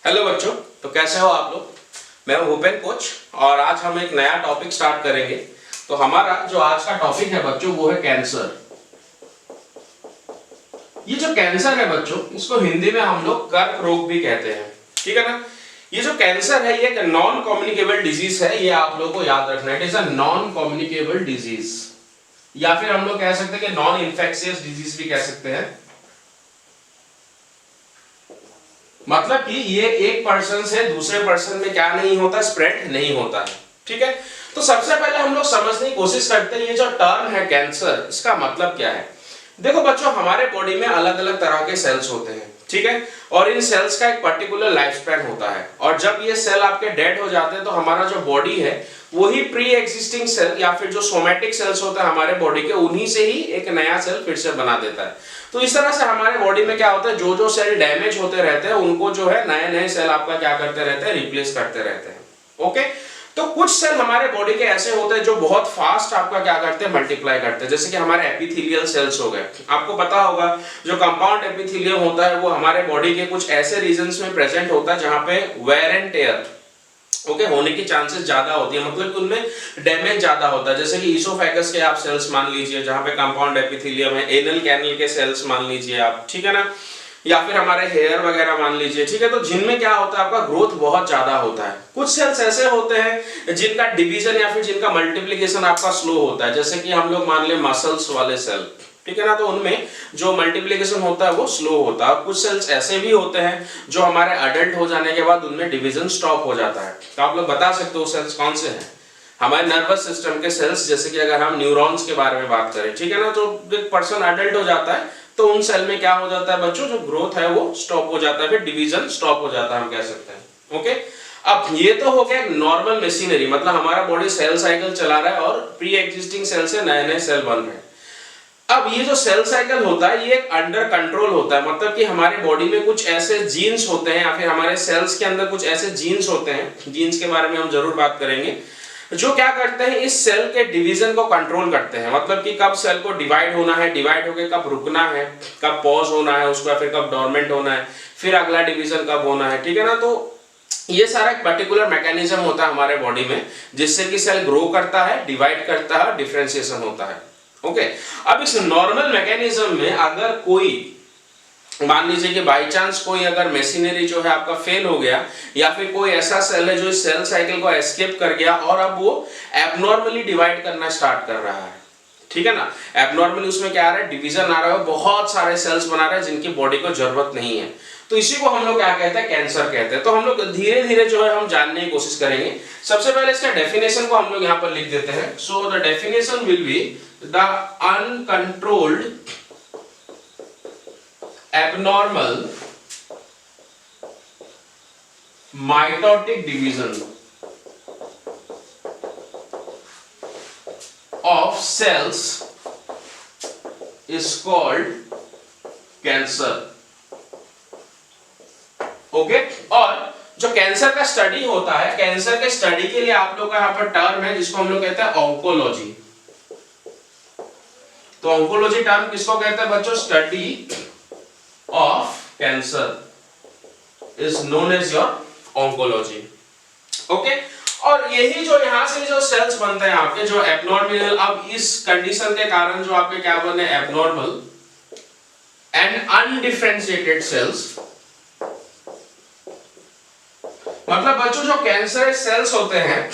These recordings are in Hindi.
हेलो बच्चों, तो कैसे हो आप लोग। मैं हूं भूपेन कोच और आज हम एक नया टॉपिक स्टार्ट करेंगे। तो हमारा जो आज का टॉपिक है बच्चों वो है कैंसर। ये जो कैंसर है बच्चों, इसको हिंदी में हम लोग कर्क रोग भी कहते हैं, ठीक है ना। ये जो कैंसर है ये एक नॉन कम्युनिकेबल डिजीज है, ये आप लोगों को याद रखना है। It is a non communicable disease, या फिर हम लोग कह सकते हैं कि नॉन इन्फेक्शियस डिजीज भी कह सकते हैं। मतलब कि ये एक पर्सन से दूसरे पर्सन में क्या नहीं होता, स्प्रेड नहीं होता है, ठीक है। तो सबसे पहले हम लोग समझने की कोशिश करते हैं ये जो टर्म है कैंसर, इसका मतलब क्या है। देखो बच्चों, हमारे बॉडी में अलग अलग तरह के सेल्स होते हैं, ठीक है, और इन सेल्स का एक पर्टिकुलर लाइफ स्पैन होता है। और जब ये सेल आपके डेड हो जाते हैं तो हमारा जो बॉडी है वही प्री एग्जिस्टिंग सेल या फिर जो सोमैटिक सेल्स होते हैं हमारे बॉडी के, उन्हीं से ही एक नया सेल फिर से बना देता है। तो इस तरह से हमारे बॉडी में क्या होता है, जो जो सेल डैमेज होते रहते हैं उनको जो है नए नए सेल आपका क्या करते रहते हैं, रिप्लेस करते रहते हैं। ओके, तो कुछ सेल हमारे बॉडी के ऐसे होते हैं जो बहुत फास्ट आपका क्या करते हैं, मल्टीप्लाई करते हैं। जैसे कि हमारे एपिथेलियल सेल्स हो गए। आपको पता होगा जो कंपाउंड एपिथेलियम होता है वो हमारे बॉडी के कुछ ऐसे रीजन्स में प्रेजेंट होता है जहां पे वेयर एंड टेयर होने की चांसेस ज्यादा होती है, मतलब कि उनमें डैमेज ज्यादा होता है। जैसे कि ईसोफेगस के आप सेल्स मान लीजिए जहां पे कंपाउंड एपिथेलियम है, एनल कैनल के सेल्स मान लीजिए आप, ठीक है ना, या फिर हमारे हेयर वगैरह मान लीजिए, ठीक है। तो जिनमें क्या होता है, आपका ग्रोथ बहुत ज्यादा होता है। कुछ सेल्स ऐसे होते हैं जिनका डिवीजन या फिर जिनका मल्टीप्लिकेशन आपका स्लो होता है, जैसे कि हम लोग मान ले मसल्स वाले सेल, ठीक है ना, तो उनमें जो मल्टीप्लिकेशन होता है वो स्लो होता है। कुछ सेल्स ऐसे भी होते हैं जो हमारे अडल्ट हो जाने के बाद उनमें डिवीजन स्टॉप हो जाता है। तो आप लोग बता सकते हो सेल्स कौन से हैं। हमारे नर्वस सिस्टम के सेल्स, जैसे कि अगर हम न्यूरॉन्स के बारे में बात करें, ठीक है ना, तो एक पर्सन अडल्ट हो जाता है तो उन सेल में क्या हो जाता है बच्चों, जो ग्रोथ है वो स्टॉप हो जाता है, फिर डिवीजन स्टॉप हो जाता है, हम कह सकते हैं। ओके, अब ये तो हो गया नॉर्मल मशीनरी, मतलब हमारा बॉडी सेल साइकिल चला रहा है और प्री एग्जिस्टिंग सेल से नए नए सेल बन रहे हैं। अब ये जो सेल साइकिल होता है ये एक अंडर कंट्रोल होता है, मतलब कि हमारे बॉडी में कुछ ऐसे जीन्स होते हैं या फिर हमारे सेल्स के अंदर कुछ ऐसे जीन्स होते हैं, जीन्स के बारे में हम जरूर बात करेंगे, जो क्या करते हैं, इस सेल के डिवीजन को कंट्रोल करते हैं। मतलब कि कब सेल को डिवाइड होना है, डिवाइड होके कब रुकना है, कब पॉज होना है उसको, फिर कब डोरमेंट होना है, फिर अगला डिवीजन कब होना है, ठीक है ना। तो ये सारा एक पर्टिकुलर मैकेनिज्म होता है हमारे बॉडी में, जिससे कि सेल ग्रो करता है, डिवाइड करता है, डिफरेंशिएशन होता है। ओके, अब इस नॉर्मल मैकेनिज्म में अगर कोई, मान लीजिए कि बाय चांस कोई अगर मशीनरी जो है आपका फेल हो गया, या फिर कोई ऐसा सेल है जो इस सेल साइकिल को एस्केप कर गया और अब वो एबनॉर्मली डिवाइड करना स्टार्ट कर रहा है, ठीक है ना। एबनॉर्मली उसमें क्या आ रहा है, डिवीजन आ रहा है, बहुत सारे सेल्स बना रहे हैं जिनकी बॉडी को जरूरत नहीं है। तो इसी को हम लोग क्या कहते हैं, कैंसर कहते हैं। तो हम लोग धीरे धीरे जो है हम जानने की कोशिश करेंगे। सबसे पहले इसका डेफिनेशन को हम लोग यहाँ पर लिख देते हैं। So the definition will be the uncontrolled abnormal mitotic division of cells is called cancer. Okay, और जो कैंसर का स्टडी होता है, कैंसर के स्टडी के लिए आप लोग का यहाँ पर टर्म है जिसको हम लोग कहते हैं ऑन्कोलॉजी। तो ऑन्कोलॉजी टर्म किसको कहते हैं बच्चों, study of cancer is known as your oncology. Okay, और यही जो यहाँ से जो सेल्स बनते हैं आपके जो एबनॉर्मल, अब इस कंडीशन के कारण जो आपके क्या बने, एबनॉर्मल एंड अनडिफरेंशिएटेड सेल्स, मतलब बच्चों जो कैंसरस सेल्स होते हैं,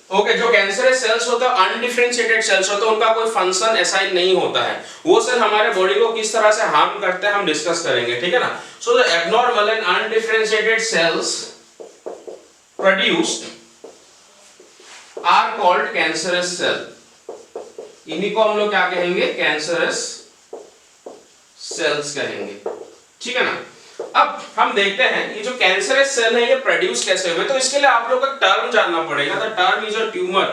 ओके, जो कैंसरस सेल्स होता है, अनडिफरेंशिएटेड सेल्स होता है, उनका कोई फंक्शन असाइन नहीं होता है। वो सेल हमारे बॉडी को किस तरह से हार्म करते हैं हम डिस्कस करेंगे, ठीक है ना। So the abnormal and undifferentiated cells produced are called cancerous cell. इन्हीं को हम लोग क्या कहेंगे, कैंसरस सेल्स कहेंगे, ठीक है ना। अब हम देखते हैं ये जो कैंसरस सेल है ये प्रोड्यूस कैसे हुए। तो इसके लिए आप लोग का टर्म जानना पड़ेगा। The term is a tumour.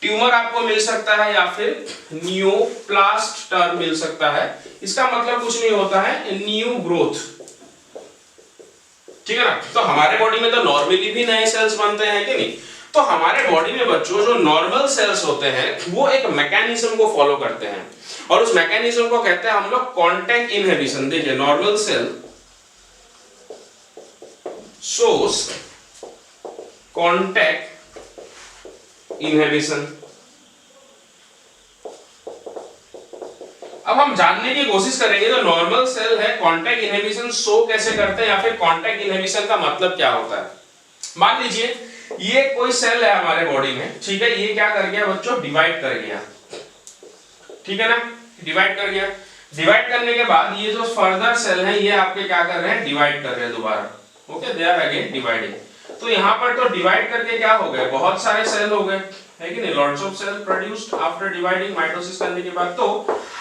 Tumour आपको मिल सकता है या फिर न्यूप्लास्ट टर्म मिल सकता है। इसका मतलब कुछ नहीं होता है, न्यू ग्रोथ, ठीक है ना। तो हमारे बॉडी में तो नॉर्मली भी नए सेल्स बनते हैं कि नहीं। तो हमारे बॉडी में बच्चों जो नॉर्मल सेल्स होते हैं वो एक मैकेनिज्म को फॉलो करते हैं। और उस मैकेनिज्म को कहते हैं हम लोग कांटेक्ट इनहिबिशन। देखिए normal cell shows contact inhibition. अब हम जानने की कोशिश करेंगे जो नॉर्मल सेल है कांटेक्ट इनहिबिशन शो कैसे करते हैं या फिर कांटेक्ट इनहिबिशन का मतलब क्या होता है। मान लीजिए ये कोई सेल है हमारे बॉडी में, ठीक है, ये क्या कर गया बच्चों, डिवाइड कर गया, ठीक है ना, डिवाइड कर गया। डिवाइड करने के बाद ये जो फर्दर सेल है ये आपके क्या कर रहे हैं, डिवाइड कर रहे हैं दोबारा, okay, they are again dividing. तो यहाँ पर तो डिवाइड करके क्या हो गए, बहुत सारे सेल हो गए, है कि नहीं, lots of cell produced after dividing, mitosis करने के बाद। तो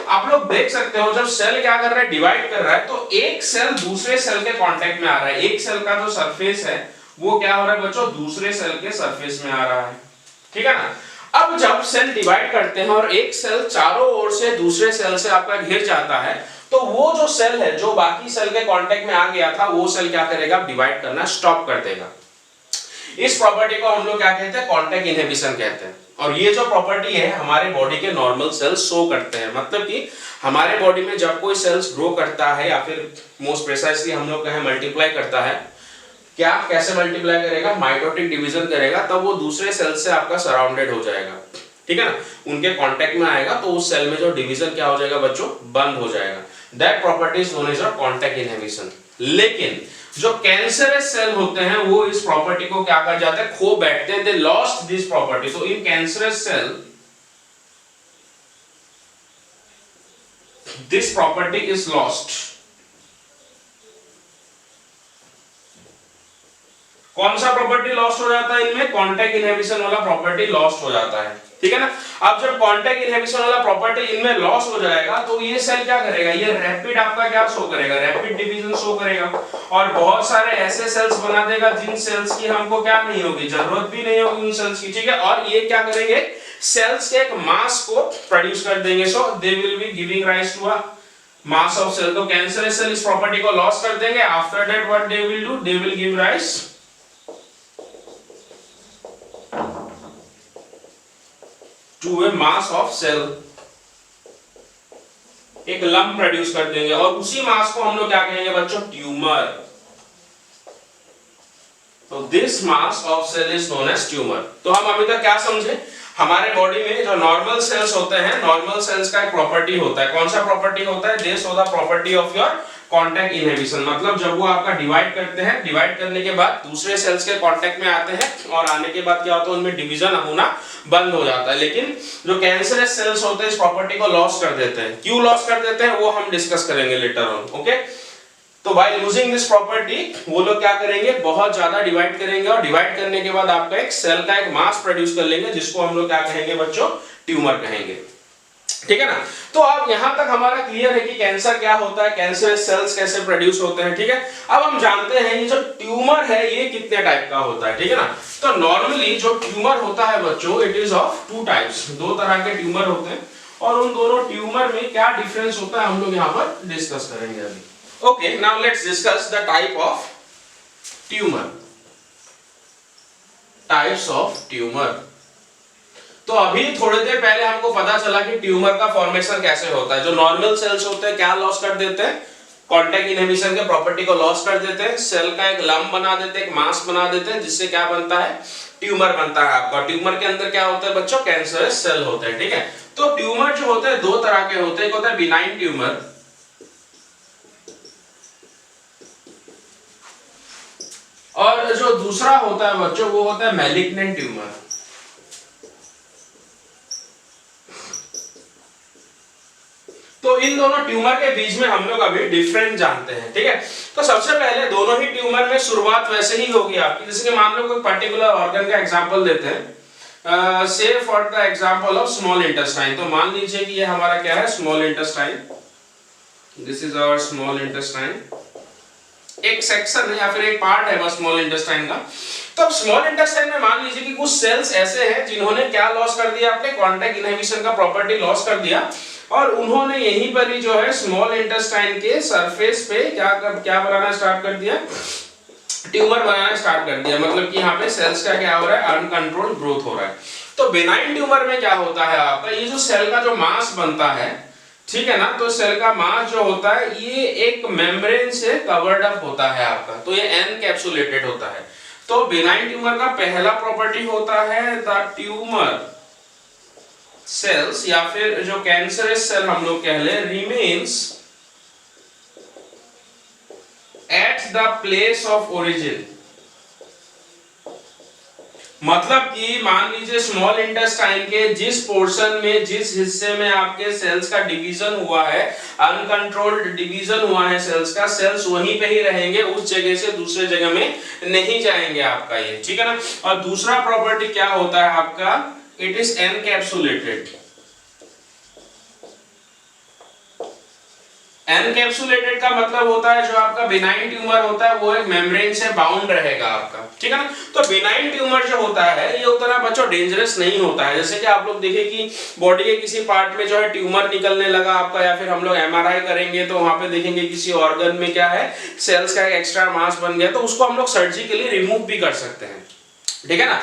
आप लोग देख सकते हो जब सेल क्या कर रहा है, डिवाइड कर रहा है, तो एक सेल दूसरे सेल के कांटेक्ट में आ रहा है, एक सेल का जो सरफेस है वो क्या हो रहा है बच्चों, दूसरे सेल के सरफेस में आ रहा है, ठीक है ना। अब जब सेल डिवाइड करते हैं और एक सेल चारों ओर से दूसरे सेल से आपका घिर जाता है, तो वो जो सेल है जो बाकी सेल के कांटेक्ट में आ गया था, वो सेल क्या करेगा, डिवाइड करना स्टॉप कर देगा। इस प्रॉपर्टी को हम लोग क्या कहते हैं, कांटेक्ट इनहिबिशन कहते हैं। और ये जो प्रॉपर्टी है हमारे बॉडी के नॉर्मल सेल्स शो करते हैं। मतलब कि हमारे बॉडी में जब कोई सेल्स ग्रो करता है या फिर मोस्ट प्रिसाइसली हम लोग कहें मल्टीप्लाई करता है, क्या कैसे मल्टीप्लाई करेगा, माइटोटिक डिवीजन करेगा, तब वो दूसरे सेल से आपका सराउंडेड हो जाएगा, ठीक है ना, उनके कांटेक्ट में आएगा, तो उस सेल में जो डिवीजन क्या हो जाएगा बच्चों, बंद हो जाएगा। That property is known as contact inhibition. लेकिन जो कैंसरस सेल होते हैं वो इस प्रॉपर्टी को क्या कर जाते हैं, खो बैठते हैं, they lost this property. So in cancerous cell this property is lost. कौन सा प्रॉपर्टी लॉस्ट हो जाता है इनमें, कांटेक्ट इनहिबिशन वाला प्रॉपर्टी लॉस्ट हो जाता है, ठीक है ना। अब जब कांटेक्ट इनहिबिशन वाला प्रॉपर्टी इनमें लॉस हो जाएगा तो ये सेल क्या करेगा, ये रैपिड आपका क्या शो करेगा, रैपिड डिवीजन शो करेगा, और बहुत सारे ऐसे सेल्स बना देगा जिन सेल्स की हमको क्या नहीं होगी, जरूरत भी नहीं होगी उन सेल्स की, ठीक है। और ये क्या करेंगे, सेल्स के एक मास को प्रोड्यूस कर देंगे, so they will be giving rise to a mass of cell. तो कैंसरस सेल इस प्रॉपर्टी को लॉस कर देंगे। After that what they will do, they will give rise to a mass of cell, एक लंप प्रोड्यूस कर देंगे, और उसी मास को हम लोग क्या कहेंगे बच्चों, ट्यूमर। तो this mass of cell is known as tumour. तो हम अभी तक क्या समझे, हमारे बॉडी में जो नॉर्मल सेल्स होते हैं, नॉर्मल सेल्स का एक प्रॉपर्टी होता है, कौन सा प्रॉपर्टी होता है, दिस होता है property of your contact inhibition. मतलब जब वो आपका डिवाइड करते हैं, डिवाइड करने के बाद दूसरे सेल्स के कांटेक्ट में आते हैं, और आने के बाद क्या होता है, उनमें डिवीजन होना बंद हो जाता है। लेकिन जो कैंसरस सेल्स होते हैं इस प्रॉपर्टी को लॉस कर देते हैं। क्यों लॉस कर देते हैं वो हम डिस्कस करेंगे लेटर ऑन, ओके। तो बाय लूजिंग दिस प्रॉपर्टी वो लोग क्या करेंगे, बहुत ज्यादा डिवाइड करेंगे, और डिवाइड करने के बाद आपका एक सेल का एक मास प्रोड्यूस कर लेंगे, जिसको हम लोग क्या कहेंगे बच्चों, ट्यूमर कहेंगे, ठीक है ना। तो अब यहां तक हमारा क्लियर है कि कैंसर क्या होता है, कैंसरस सेल्स कैसे प्रोड्यूस होते हैं, ठीक है। अब हम जानते हैं ये जो ट्यूमर है ये कितने टाइप का होता है, ठीक है ना। तो नॉर्मली जो ट्यूमर होता है बच्चों, it is of two types, दो तरह के ट्यूमर होते हैं, और उन दोनों ट्यूमर में क्या डिफरेंस होता है हम लोग यहाँ पर डिस्कस करेंगे अभी। Okay, now let's discuss the type of tumor. Types of tumor. तो अभी थोड़ी देर पहले हमको पता चला कि ट्यूमर का फॉर्मेशन कैसे होता है। जो नॉर्मल सेल्स होते हैं क्या लॉस कर देते हैं, कांटेक्ट इनहिबिशन के प्रॉपर्टी को लॉस कर देते हैं, सेल का एक लंप बना देते हैं, एक मास बना देते हैं, जिससे क्या बनता है, ट्यूमर बनता है आपका। ट्यूमर के अंदर क्या होता है बच्चों, कैंसरस सेल होते हैं, ठीक है। तो ट्यूमर जो होते हैं दो तरह के होते हैं, एक होता है बिनाइन ट्यूमर, और जो दूसरा होता है बच्चों वो होता है मैलिग्नेंट ट्यूमर। तो इन दोनों ट्यूमर के बीच में हम लोग अभी डिफरेंस जानते हैं, ठीक है। तो सबसे पहले दोनों ही ट्यूमर में शुरुआत वैसे ही होगी आपकी, जैसे कि मान लो कोई पर्टिकुलर ऑर्गन का एग्जांपल देते हैं, say for the example of small intestine. तो मान लीजिए कि ये हमारा क्या है, small intestine, this is our small intestine, एक सेक्शन है या फिर एक पार्ट है बस स्मॉल इंटेस्टाइन का। तो स्मॉल इंटेस्टाइन में मान लीजिए कि कुछ सेल्स ऐसे हैं जिन्होंने क्या लॉस कर दिया, अपने कांटेक्ट इनहिबिशन का प्रॉपर्टी लॉस कर दिया, और उन्होंने यहीं पर ही जो है स्मॉल इंटेस्टाइन के सरफेस पे क्या बनाना स्टार्ट कर दिया, ट्यूमर बनाना स्टार्ट कर दिया। मतलब कि यहाँ पे सेल्स का क्या हो रहा है, अनकंट्रोल्ड ग्रोथ हो रहा है। तो बेनाइन ट्यूमर में क्या होता है आपका, ये जो सेल का जो मास बनता है, ठीक है ना। तो सेल का मास जो होता है ये एक मेम्ब्रेन से कवर्ड अप होता है आपका, तो ये एनकैप्सुलेटेड होता है। तो बेनाइन ट्यूमर का पहला प्रॉपर्टी होता है द ट्यूमर सेल्स, या फिर जो कैंसरस सेल हम लोग कह ले, remains at the place of origin. मतलब कि मान लीजिए स्मॉल इंटेस्टाइन के जिस पोर्शन में, जिस हिस्से में आपके सेल्स का डिवीजन हुआ है, अनकंट्रोल्ड डिवीजन हुआ है सेल्स का, सेल्स वहीं पे ही रहेंगे, उस जगह से दूसरे जगह में नहीं जाएंगे आपका ये, ठीक है ना। और दूसरा प्रॉपर्टी क्या होता है आपका, इट इज एनकैप्सुलेटेड। एनकैप्सुलेटेड का मतलब होता है जो आपका बिनाइन ट्यूमर होता है वो एक मेम्ब्रेन से बाउंड रहेगा आपका, ठीक है ना। तो बिनाइन ट्यूमर जो होता है ये उतना बच्चों डेंजरस नहीं होता है। जैसे कि आप लोग देखें कि बॉडी के किसी पार्ट में जो है ट्यूमर निकलने लगा आपका, या फिर हम लोग एमआरआई करेंगे तो वहां पे देखेंगे किसी ऑर्गन में क्या है, सेल्स का एक एक्स्ट्रा मास बन गया, तो उसको हम लोग सर्जिकली रिमूव भी कर सकते हैं, ठीक है ना।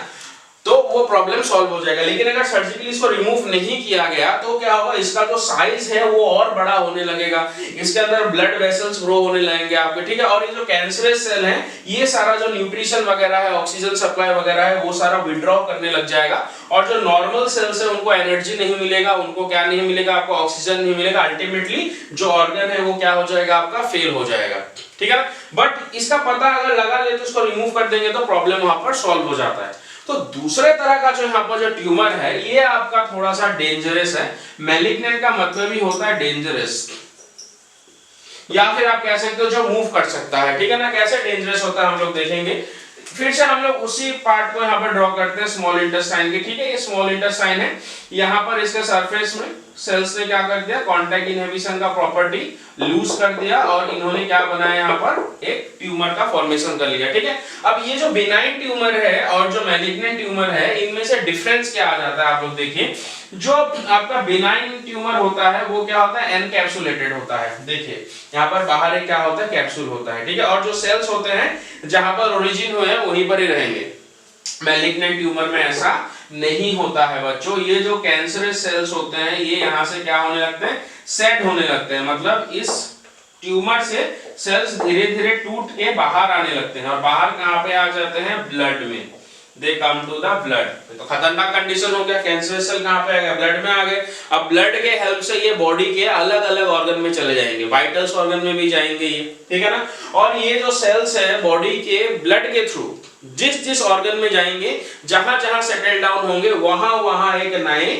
तो वो प्रॉब्लम सॉल्व हो जाएगा। लेकिन अगर सर्जिकली इसको रिमूव नहीं किया गया तो क्या होगा, इसका जो साइज है वो और बड़ा होने लगेगा, इसके अंदर ब्लड वेसल्स ग्रो होने लगेंगे आपके, ठीक है। और ये जो कैंसरस सेल है ये सारा जो न्यूट्रिशन वगैरह है, ऑक्सीजन सप्लाई वगैरह है, वो सारा विड्रॉ करने लग जाएगा। और जो नॉर्मल सेल्स है उनको एनर्जी नहीं मिलेगा, उनको क्या नहीं मिलेगा, आपको ऑक्सीजन नहीं मिलेगा, अल्टीमेटली जो ऑर्गन है वो क्या हो जाएगा, आपका फेल हो जाएगा, ठीक है ना। बट इसका पता अगर लगा ले तो इसको रिमूव कर देंगे तो प्रॉब्लम वहां पर सॉल्व हो जाता है। तो दूसरे तरह का जो यहाँ पर जो ट्यूमर है ये आपका थोड़ा सा डेंजरस है। मैलिग्नेंट का मतलब ही होता है डेंजरस, या फिर आप कह सकते हो जो मूव कर सकता है, ठीक है ना। कैसे डेंजरस होता है हम लोग देखेंगे। फिर से हम लोग उसी पार्ट को यहाँ पर ड्रॉ करते हैं स्मॉल इंटेस्टाइन के, ठीक है। ये स्मॉल इंटेस्टाइन है, यहाँ पर इसके सरफेस में सेल्स ने क्या कर दिया, कांटेक्ट इनहिबिशन का प्रॉपर्टी लूज कर दिया और इन्होंने क्या बनाया, यहाँ पर एक ट्यूमर का फॉर्मेशन कर लिया, ठीक है। अब ये जो बिनाइन ट्यूमर है और जो मैलिग्नेंट ट्यूमर है इनमें से डिफरेंस क्या आ जाता है आप लोग देखिए। जो आपका बिनाइन ट्यूमर होता है वो क्या होता है, एनकैप्सुलेटेड होता है। देखिए यहाँ पर बाहर एक क्या होता है, कैप्सूल होता है, ठीक है। और जो सेल्स होते हैं जहां पर ओरिजिन हुए हैं वहीं पर ही रहेंगे। मैलिग्नेंट ट्यूमर में ऐसा नहीं होता है बच्चों। ये जो कैंसरस सेल्स होते हैं ये यहाँ से क्या होने लगते हैं, सेट होने लगते हैं। मतलब इस ट्यूमर से सेल्स धीरे धीरे टूट के बाहर आने लगते हैं, और बाहर कहाँ पे आ जाते हैं, ब्लड में। दे कम टू द ब्लड। तो खतरनाक कंडीशन हो गया, कैंसरस सेल कहाँ पे आ गया, ब्लड में आ गए। अब ब्लड के हेल्प से ये बॉडी के अलग अलग ऑर्गन में चले जाएंगे, वाइटल्स ऑर्गन में भी जाएंगे ये, ठीक है ना। और ये जो सेल्स है बॉडी के ब्लड के थ्रू जिस जिस ऑर्गन में जाएंगे, जहां जहां सेटल डाउन होंगे वहां वहां एक नए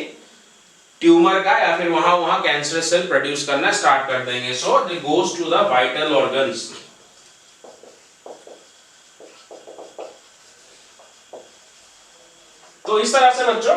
ट्यूमर का या फिर वहां वहां कैंसरस सेल प्रोड्यूस करना स्टार्ट कर देंगे। So they goes to the vital organs. तो इस तरह से बच्चों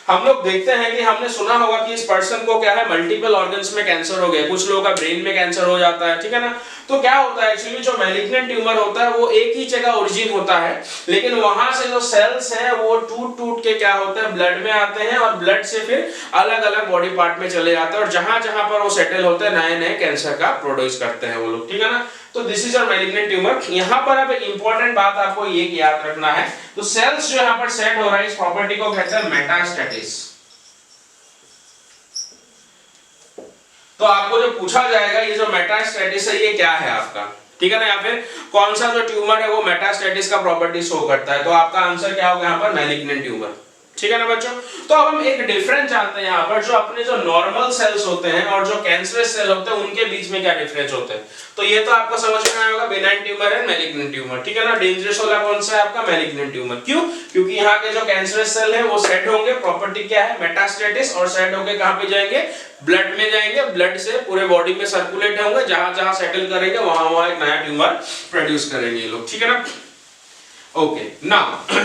हम लोग देखते हैं कि हमने सुना होगा कि इस पर्सन को क्या है, मल्टीपल ऑर्गन्स में कैंसर हो गया, कुछ लोगों का ब्रेन में कैंसर हो जाता है, ठीक है ना। तो क्या होता है एक्चुअली, जो मैलिग्नेंट ट्यूमर होता है वो एक ही जगह ओरिजिन होता है, लेकिन वहां से जो सेल्स हैं वो टूट टूट के क्या होता है, ब्लड में आते हैं, और ब्लड से फिर अलग अलग बॉडी पार्ट में चले जाते हैं, और जहां जहां पर वो सेटल होते हैं नए नए कैंसर का प्रोड्यूस करते हैं वो लोग, ठीक है ना। तो this is a malignant tumour. यहाँ पर अब एक इंपॉर्टेंट बात आपको ये याद रखना है, तो सेल्स जो यहाँ पर सेट हो रहा है इस प्रॉपर्टी को कहते हैं मेटास्टेसिस। तो आपको जो पूछा जाएगा ये जो मेटास्टेसिस है ये क्या है आपका, ठीक है ना, या फिर कौन सा जो ट्यूमर है वो मेटास्टेसिस का प्रॉपर्टी शो करता है, तो आपका आंसर क्या होगा यहाँ पर, मैलिग्नेंट ट्यूमर, ठीक है ना बच्चों। तो अब हम एक डिफरेंस जानते हैं यहाँ पर, जो अपने जो नॉर्मल सेल्स होते हैं और जो कैंसरस सेल होते हैं उनके बीच में क्या डिफरेंस होते हैं। तो ये तो आपको समझ में आया होगा, बेनाइन ट्यूमर है, मैलिग्नेंट ट्यूमर, ठीक है ना। डेंजरस वाला कौन सा है आपका, मैलिग्नेंट ट्यूमर। क्यों, क्योंकि यहाँ के जो कैंसरस सेल है वो सेट होंगे, प्रॉपर्टी क्या है, मेटास्टेसिस, और सेट होके कहां पे जाएंगे, ब्लड में जाएंगे, ब्लड से पूरे बॉडी में सर्कुलेट होंगे, जहां जहां सेटल करेंगे वहां वहां एक नया ट्यूमर प्रोड्यूस करेंगे ये लोग, ठीक है ना। ओके नाउ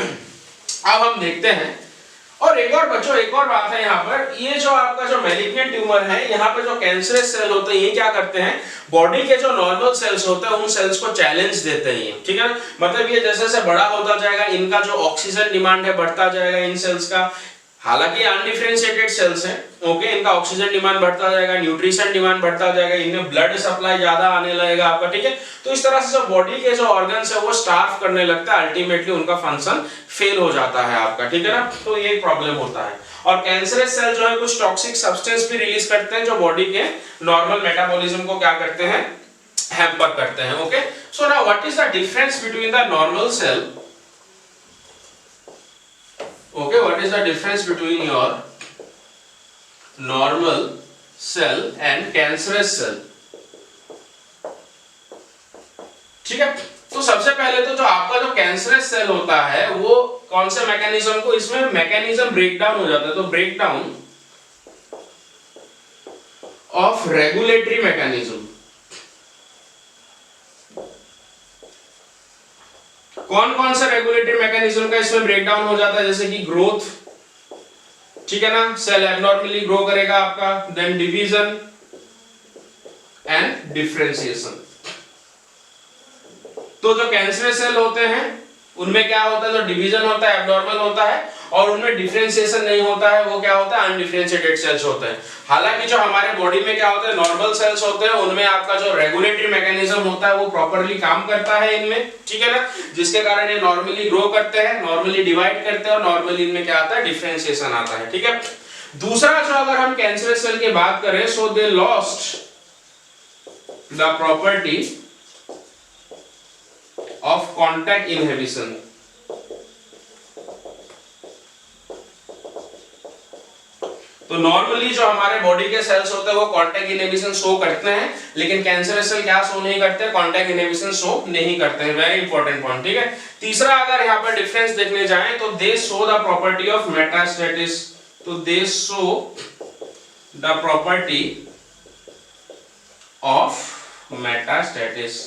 अब हम देखते हैं, और एक और बच्चों एक और बात है यहाँ पर, ये जो आपका जो मैलिग्नेंट ट्यूमर है यहाँ पे जो कैंसरस सेल होते हैं ये क्या करते हैं, बॉडी के जो नॉर्मल सेल्स होते हैं उन सेल्स को चैलेंज देते हैं, ठीक है ना। मतलब ये जैसे जैसे बड़ा होता जाएगा इनका जो ऑक्सीजन डिमांड है बढ़ता जाएगा इन सेल्स का। हालांकि अनडिफरेंशिएटेड सेल्स हैं, ओके, इनका ऑक्सीजन डिमांड बढ़ता जाएगा, न्यूट्रिशन डिमांड बढ़ता जाएगा, इनमें ब्लड सप्लाई ज्यादा आने लगेगा आपका, ठीक है। तो इस तरह से जो बॉडी के जो ऑर्गन्स है वो स्टार्व करने लगता है, अल्टीमेटली उनका फंक्शन फेल हो जाता है आपका, ठीक है ना। तो ये प्रॉब्लम होता है। और कैंसरस सेल जो है कुछ टॉक्सिक सब्सटेंस भी रिलीज करते हैं जो बॉडी के नॉर्मल मेटाबॉलिज्म को क्या करते हैं, हैम्पर करते हैं। Okay, so now what is the difference between the normal cell, okay, what is the difference between your normal cell and cancerous cell? ठीक है, तो सबसे पहले तो जो आपका जो कैंसरस सेल होता है वो कौन से मैकेनिज्म को, इसमें मैकेनिज्म ब्रेकडाउन हो जाता है, तो ब्रेकडाउन ऑफ रेगुलेटरी मैकेनिज्म। कौन कौन सा रेगुलेटरी मैकेनिज्म का इसमें ब्रेकडाउन हो जाता है, जैसे कि ग्रोथ, ठीक है ना, सेल एबनॉर्मली ग्रो करेगा आपका, देन डिवीजन एंड डिफरेंशिएशन। तो जो कैंसरस सेल होते हैं उनमें क्या होता है, जो डिवीजन होता है एबनॉर्मल होता है, और उनमें डिफरेंशिएशन नहीं होता है, वो क्या होता है, अनडिफरेंशिएटेड सेल्स होते हैं। हालांकि जो हमारे बॉडी में क्या होते हैं, नॉर्मल सेल्स होते हैं, उनमें आपका जो रेगुलेटरी मैकेनिज्म होता है वो प्रॉपर्ली काम करता है इनमें, ठीक है ना, जिसके कारण ये नॉर्मली ग्रो करते हैं, नॉर्मली डिवाइड करते हैं, और नॉर्मली इनमें क्या आता है, डिफरेंशिएशन आता है, ठीक है। दूसरा जो अगर हम कैंसरस सेल की बात करें, so they lost the property of contact inhibition. तो नॉर्मली जो हमारे बॉडी के सेल्स होते हैं वो कांटेक्ट इनहिबिशन शो करते हैं, लेकिन कैंसरस सेल क्या शो नहीं करते, कांटेक्ट इनहिबिशन शो नहीं करते हैं। वेरी इंपॉर्टेंट पॉइंट, ठीक है। तीसरा अगर यहाँ पर डिफरेंस देखने जाएं तो they show the property of metastasis, तो they show the property of metastasis.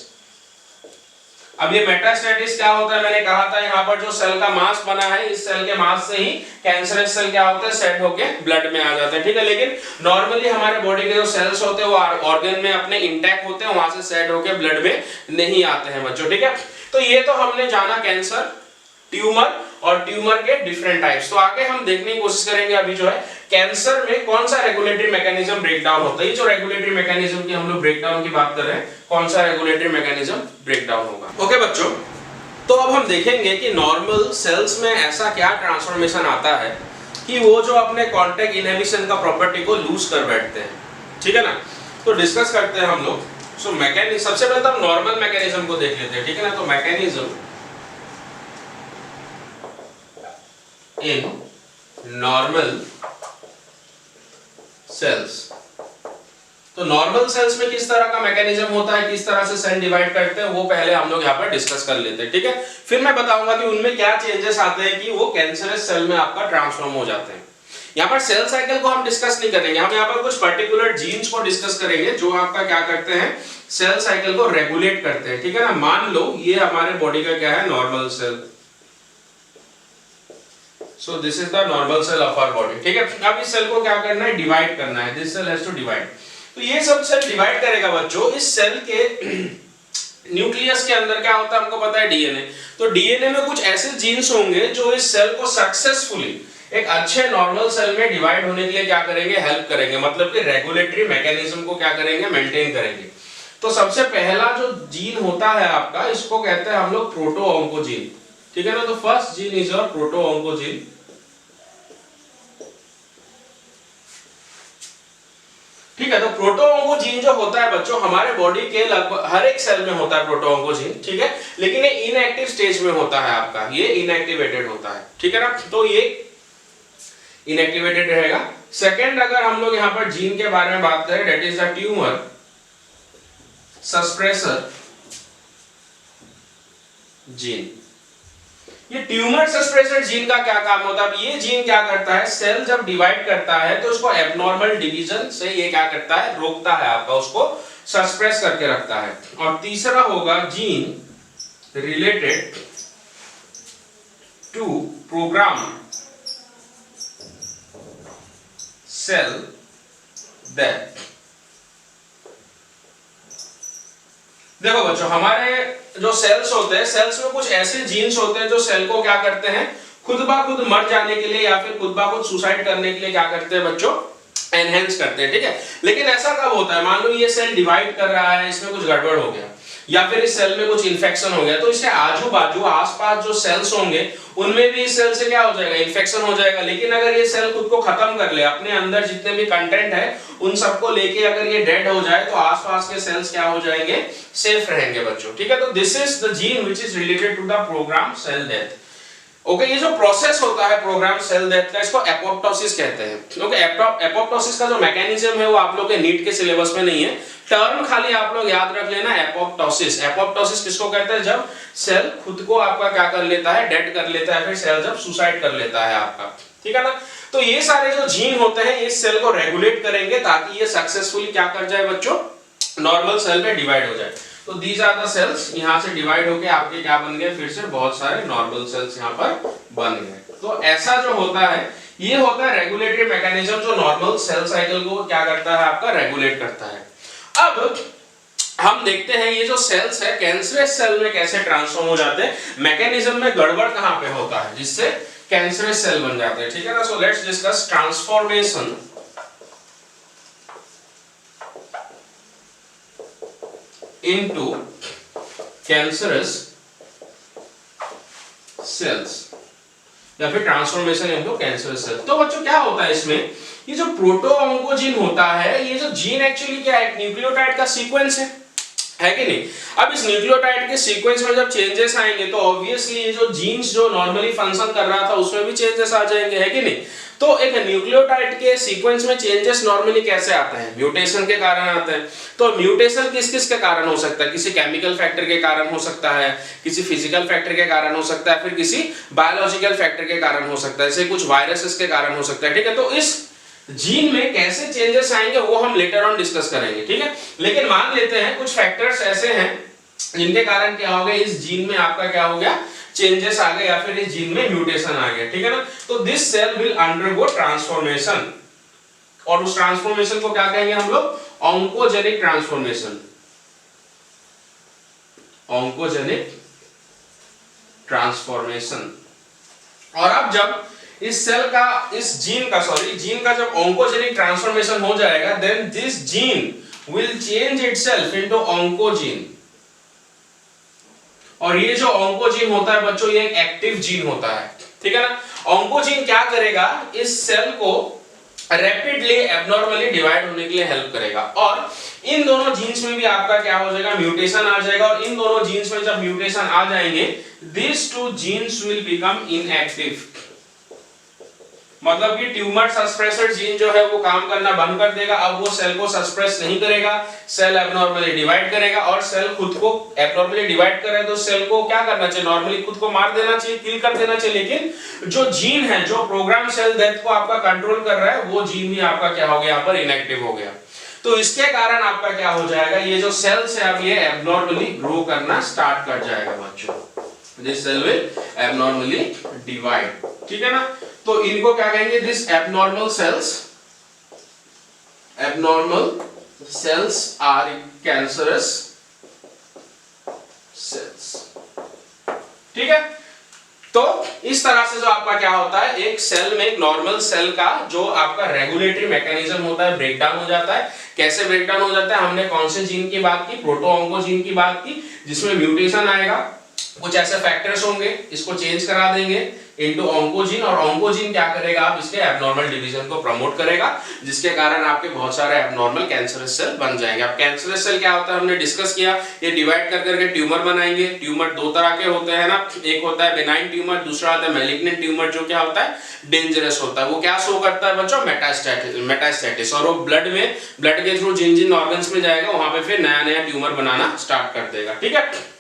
अब ये मेटास्टेटिस क्या होता है, मैंने कहा था यहाँ पर जो सेल का मास बना है, इस सेल के मास से ही कैंसरस सेल क्या होता है, सेट होके ब्लड में आ जाता है, ठीक है। लेकिन नॉर्मली हमारे बॉडी के जो सेल्स होते हैं वो ऑर्गन में अपने इंटैक्ट होते हैं, वहां से सेट होके ब्लड में नहीं आते हैं बच्चों, ठीक है। तो ये तो हमने जाना कैंसर, ट्यूमर और ट्यूमर के डिफरेंट टाइप्स। तो आगे हम देखने की कोशिश करेंगे अभी जो है कैंसर में कौन सा रेगुलेटरी मैकेनिज्म ब्रेकडाउन होता है। ये जो रेगुलेटरी मैकेनिज्म की हम लोग ब्रेकडाउन की बात कर रहे हैं, कौन सा रेगुलेटरी मैकेनिज्म ब्रेकडाउन होगा। ओके बच्चों, तो अब हम देखेंगे कि नॉर्मल सेल्स में ऐसा क्या ट्रांसफॉर्मेशन आता है कि वो जो अपने कांटेक्ट इनहिबिशन का प्रॉपर्टी को लूज कर बैठते हैं, ठीक है ना। तो डिस्कस करते हैं हम लोग। सो मैकेनिज्म, सबसे पहले तो हम नॉर्मल मैकेनिज्म को देख लेते हैं, ठीक है ना। तो मैकेनिज्म इन नॉर्मल सेल्स, तो नॉर्मल सेल्स में किस तरह का मैकेनिज्म होता है, किस तरह से सेल डिवाइड करते हैं, वो पहले हम लोग यहाँ पर डिस्कस कर लेते हैं, ठीक है। फिर मैं बताऊंगा कि उनमें क्या चेंजेस आते हैं कि वो कैंसरस सेल में आपका ट्रांसफॉर्म हो जाते हैं। यहाँ पर सेल साइकिल को हम डिस्कस नहीं करेंगे, हम यहाँ पर कुछ पर्टिकुलर जीन्स को डिस्कस करेंगे जो आपका क्या करते हैं, सेल साइकिल को रेगुलेट करते हैं, ठीक है ना। मान लो ये हमारे बॉडी का क्या है, normal cell. So this is the normal cell of our body, ठीक है। अब इस सेल को क्या करना है, डिवाइड करना है, this cell has to divide। तो ये सब सेल डिवाइड करेगा बच्चों। इस सेल के न्यूक्लियस के अंदर क्या होता है हमको पता है, डीएनए। तो डीएनए में कुछ ऐसे जीन्स होंगे जो इस सेल को सक्सेसफुली एक अच्छे नॉर्मल सेल में डिवाइड होने के लिए क्या करेंगे, हेल्प करेंगे, मतलब कि रेगुलेटरी मैकेनिज्म को क्या करेंगे, मेंटेन करेंगे। तो सबसे पहला जो जीन होता है आपका, इसको कहते हैं हम लोग प्रोटोऑन्कोजीन, ठीक है ना। तो फर्स्ट जीन इज योर प्रोटोऑन्कोजीन, ठीक है। तो प्रोटोऑन्कोजीन जो होता है बच्चों हमारे बॉडी के लगभग हर एक सेल में होता है प्रोटोऑन्कोजीन, ठीक है। लेकिन ये इनएक्टिव स्टेज में होता है आपका, ये इनएक्टिवेटेड होता है, ठीक है ना। तो ये इनएक्टिवेटेड रहेगा। सेकंड अगर हम लोग यहाँ पर जीन के बारे में बात करें, that is the tumour suppressor gene. ये ट्यूमर सप्रेसर जीन का क्या काम होता है, ये जीन क्या करता है, सेल जब डिवाइड करता है तो उसको एबनॉर्मल डिवीजन से ये क्या करता है, रोकता है आपका, उसको सस्प्रेस करके रखता है। और तीसरा होगा gene related to programme cell death. देखो बच्चों, हमारे जो सेल्स होते हैं, सेल्स में कुछ ऐसे जीन्स होते हैं जो सेल को क्या करते हैं, खुद ब खुद मर जाने के लिए या फिर खुद ब खुद सुसाइड करने के लिए क्या करते हैं बच्चों, एनहेंस करते हैं, ठीक है। लेकिन ऐसा कब होता है, मान लो ये सेल डिवाइड कर रहा है, इसमें कुछ गड़बड़ हो गया, या फिर इस सेल में कुछ इन्फेक्शन हो गया, तो इसके आजू बाजू आसपास जो सेल्स होंगे उनमें भी इस सेल से क्या हो जाएगा, इन्फेक्शन हो जाएगा। लेकिन अगर ये सेल खुद को खत्म कर ले, अपने अंदर जितने भी कंटेंट है उन सबको लेके अगर ये डेड हो जाए, तो आसपास के सेल्स क्या हो जाएंगे, सेफ रहेंगे बच्चों। ठीक है, तो this is the gene which is related to the programme cell death. Okay, ये जो प्रोसेस होता है प्रोग्राम सेल डेथ का, इसको एपोप्टोसिस कहते हैं। ओके, एपोप्टोसिस का जो मैकेनिज्म है वो आप लोग के नीट के सिलेबस में नहीं है, टर्म खाली आप लोग याद रख लेना, एपोप्टोसिस। एपोप्टोसिस किसको कहते हैं, जब सेल खुद को आपका क्या कर लेता है, डेड कर लेता है, फिर सेल जब सुसाइड कर लेता है आपका। ठीक है ना, तो ये सारे जो जीन होते हैं इस सेल को रेगुलेट करेंगे ताकि ये सक्सेसफुली क्या कर जाए बच्चों, नॉर्मल सेल में डिवाइड हो जाए। तो दीज आर द सेल्स, यहां से डिवाइड होके आपके क्या बन गए, फिर से बहुत सारे नॉर्मल सेल्स यहां पर बन गए। तो ऐसा जो होता है ये होता है रेगुलेटरी मैकेनिज्म, जो नॉर्मल सेल साइकिल को क्या करता है, आपका रेगुलेट करता है। अब हम देखते हैं ये जो सेल्स है कैंसरस सेल में कैसे ट्रांसफॉर्म हो जाते हैं, मैकेनिज्म में गड़बड़ कहां पे होता है जिससे कैंसरस सेल बन जाते हैं। ठीक है ना, so let's discuss transformation into cancerous cells या फिर ट्रांसफॉर्मेशन इनटू कैंसरस सेल। तो बच्चों क्या होता है इसमें, ये जो प्रोटोऑन्कोजीन होता है, ये जो जीन एक्चुअली क्या है, न्यूक्लियोटाइड का सीक्वेंस है कि नहीं। अब इस न्यूक्लियोटाइड के सीक्वेंस में जब चेंजेस आएंगे तो ऑब्वियसली ये जो जीन्स जो नॉर्मली फंक्शन कर रहा था उसमें भी चेंजेस आ जाएंगे, है कि नहीं। तो एक न्यूक्लियोटाइड के सीक्वेंस में चेंजेस नॉर्मली कैसे आते हैं, म्यूटेशन के कारण आते हैं। तो म्यूटेशन किस किस के कारण हो सकता है, किसी केमिकल फैक्टर के कारण हो सकता है, किसी फिजिकल फैक्टर के कारण हो सकता है, फिर किसी बायोलॉजिकल फैक्टर के कारण हो सकता है, जैसे कुछ वायरसेस के कारण हो सकता है। ठीक है, तो इस जीन में कैसे चेंजेस आएंगे वो हम लेटर ऑन डिस्कस करेंगे। ठीक है, लेकिन मान लेते हैं कुछ फैक्टर्स ऐसे हैं जिनके कारण क्या हो गया, इस जीन में आपका क्या हो गया, चेंजेस आ गए, या फिर इस जीन में म्यूटेशन आ गया। ठीक है ना, तो this cell will undergo transformation, और उस ट्रांसफॉर्मेशन को क्या कहेंगे हम लोग, ऑन्कोजेनिक ट्रांसफॉर्मेशन। Oncogenic transformation. और अब जब इस सेल का, इस जीन का जब ऑन्कोजेनिक ट्रांसफॉर्मेशन हो जाएगा, then this gene will change itself into oncogene. और ये जो ऑन्कोजीन होता है बच्चों, ये एक एक्टिव जीन होता है। ठीक है ना, ऑन्कोजीन क्या करेगा, इस सेल को रैपिडली एब्नॉर्मली डिवाइड होने के लिए हेल्प करेगा, और इन दोनों जीन्स में भी आपका क्या हो जाएगा, म्यूटेशन आ जाएगा। और इन दोनों जीन्स में जब म्यूटेशन आ जाएंगे, this two genes will become inactive. मतलब कि ट्यूमर सस्प्रेसर जीन जो है वो काम करना बंद कर देगा, अब वो सेल को सस्प्रेस नहीं करेगा, सेल एब्नॉर्मली डिवाइड करेगा। और सेल खुद को एब्नॉर्मली डिवाइड करे तो सेल को क्या करना चाहिए, नॉर्मली खुद को मार देना चाहिए, किल कर देना चाहिए। लेकिन जो जीन है जो प्रोग्राम सेल डेथ को आपका कंट्रोल कर रहा है, वो जीन भी आपका क्या हो गया, यहाँ पर इनएक्टिव हो गया। तो इसके कारण आपका क्या हो जाएगा, ये जो सेल्स है अब ये एब्नॉर्मली ग्रो करना स्टार्ट कर जाएगा बच्चों, this cell will abnormally divide. ठीक है ना, तो इनको क्या कहेंगे, this abnormal cells are cancerous cells. ठीक है, तो इस तरह से जो आपका क्या होता है, एक सेल में, एक नॉर्मल सेल का जो आपका रेगुलेटरी मैकेनिज्म होता है ब्रेकडाउन हो जाता है। कैसे ब्रेकडाउन हो जाता है, हमने कौन से जीन की बात की, प्रोटोऑन्कोजीन की बात की, जिसमें म्यूटेशन आएगा, कुछ ऐसे फैक्टर्स होंगे, इसको चेंज करा देंगे इनटू ऑन्कोजीन, और ऑन्कोजीन क्या करेगा, आप इसके एब्नॉर्मल डिवीजन को प्रमोट करेगा, जिसके कारण आपके बहुत सारे एब्नॉर्मल कैंसरस सेल बन जाएंगे। अब कैंसरस सेल क्या होता है हमने डिस्कस किया, ये डिवाइड कर करके ट्यूमर बनाएंगे। ट्यूमर दो तरह के होते हैं ना, एक होता है बेनाइन ट्यूमर, दूसरा होता है मैलिग्नेंट ट्यूमर, जो क्या होता है, डेंजरस होता है। वो क्या शो करता है बच्चों, मेटास्टैटिस, और वो ब्लड के थ्रू जिन जिन ऑर्गन्स में जाएगा वहां पे फिर नया नया ट्यूमर बनाना स्टार्ट कर देगा। ठीक है,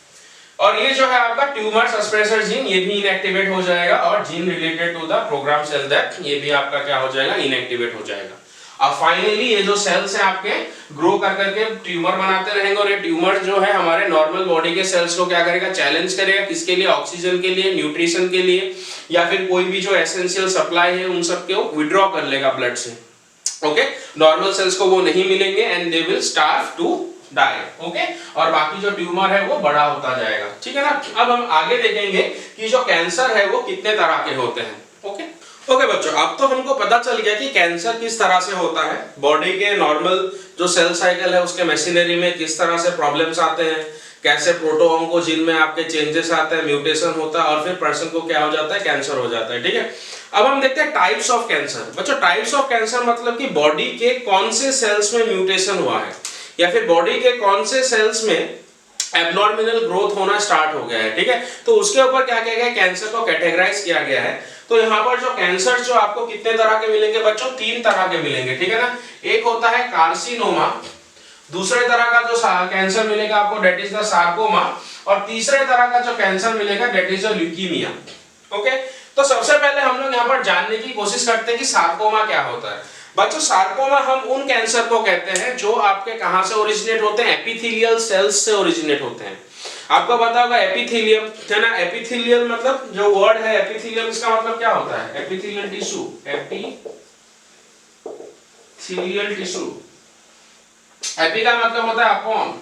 और ये जो है आपका ट्यूमर सस्प्रेसर जीन, ये भी इनएक्टिवेट हो जाएगा, और gene related to the programme cell death, ये भी आपका क्या हो जाएगा, इनएक्टिवेट हो जाएगा। अब फाइनली ये जो सेल्स हैं आपके ग्रो कर करके ट्यूमर बनाते रहेंगे, और ये ट्यूमर जो है हमारे नॉर्मल बॉडी के सेल्स को क्या करेगा, चैलेंज करेगा, किसके लिए, ऑक्सीजन के लिए, न्यूट्रिशन के लिए, या फिर कोई भी जो एसेंशियल सप्लाई है उन सब को विड्रॉ कर लेगा ब्लड से। ओके, नॉर्मल सेल्स को वो नहीं मिलेंगे, and they will starve to die. Okay, और बाकी जो ट्यूमर है वो बड़ा होता जाएगा। ठीक है ना, अब हम आगे देखेंगे कि जो कैंसर है वो कितने तरह के होते हैं। ओके बच्चों, अब तो हमको पता चल गया कि कैंसर किस तरह से होता है, बॉडी के नॉर्मल जो सेल साइकिल है उसके मशीनरी में किस तरह से प्रॉब्लम्स आते हैं, कैसे प्रोटोऑन्कोजीन में आपके चेंजेस आते हैं, म्यूटेशन होता है और फिर पर्सन को क्या हो जाता है, कैंसर हो जाता है। ठीक है, अब हम देखते हैं टाइप्स ऑफ कैंसर। बच्चों टाइप्स ऑफ कैंसर मतलब कि बॉडी के कौन से सेल्स में म्यूटेशन हुआ है या फिर बॉडी के कौन से सेल्स में एबनॉर्मल ग्रोथ होना स्टार्ट हो गया है। ठीक है, तो उसके ऊपर क्या किया गया, कैंसर को कैटेगराइज किया गया है। तो यहाँ पर जो कैंसर जो आपको कितने तरह के मिलेंगे बच्चों, 3 तरह के मिलेंगे। ठीक है ना, एक होता है कार्सिनोमा, दूसरे तरह का जो कैंसर मिलेगा आपको डेट इज द सार्कोमा, और तीसरे तरह का जो कैंसर मिलेगा that is the leukaemia. Okay, तो सबसे पहले हम लोग यहाँ पर जानने की कोशिश करते हैं कि सार्कोमा क्या होता है। बच्चों सार्कोमा हम उन कैंसर को कहते हैं जो आपके कहां से ओरिजिनेट होते हैं, एपिथेलियल सेल्स से ओरिजिनेट होते हैं। आपको पता होगा एपिथेलियम है ना, एपिथेलियल मतलब जो वर्ड है एपिथेलियम, इसका मतलब क्या होता है, epithelial tissue, epithelial tissue. Epi का मतलब होता है अपॉन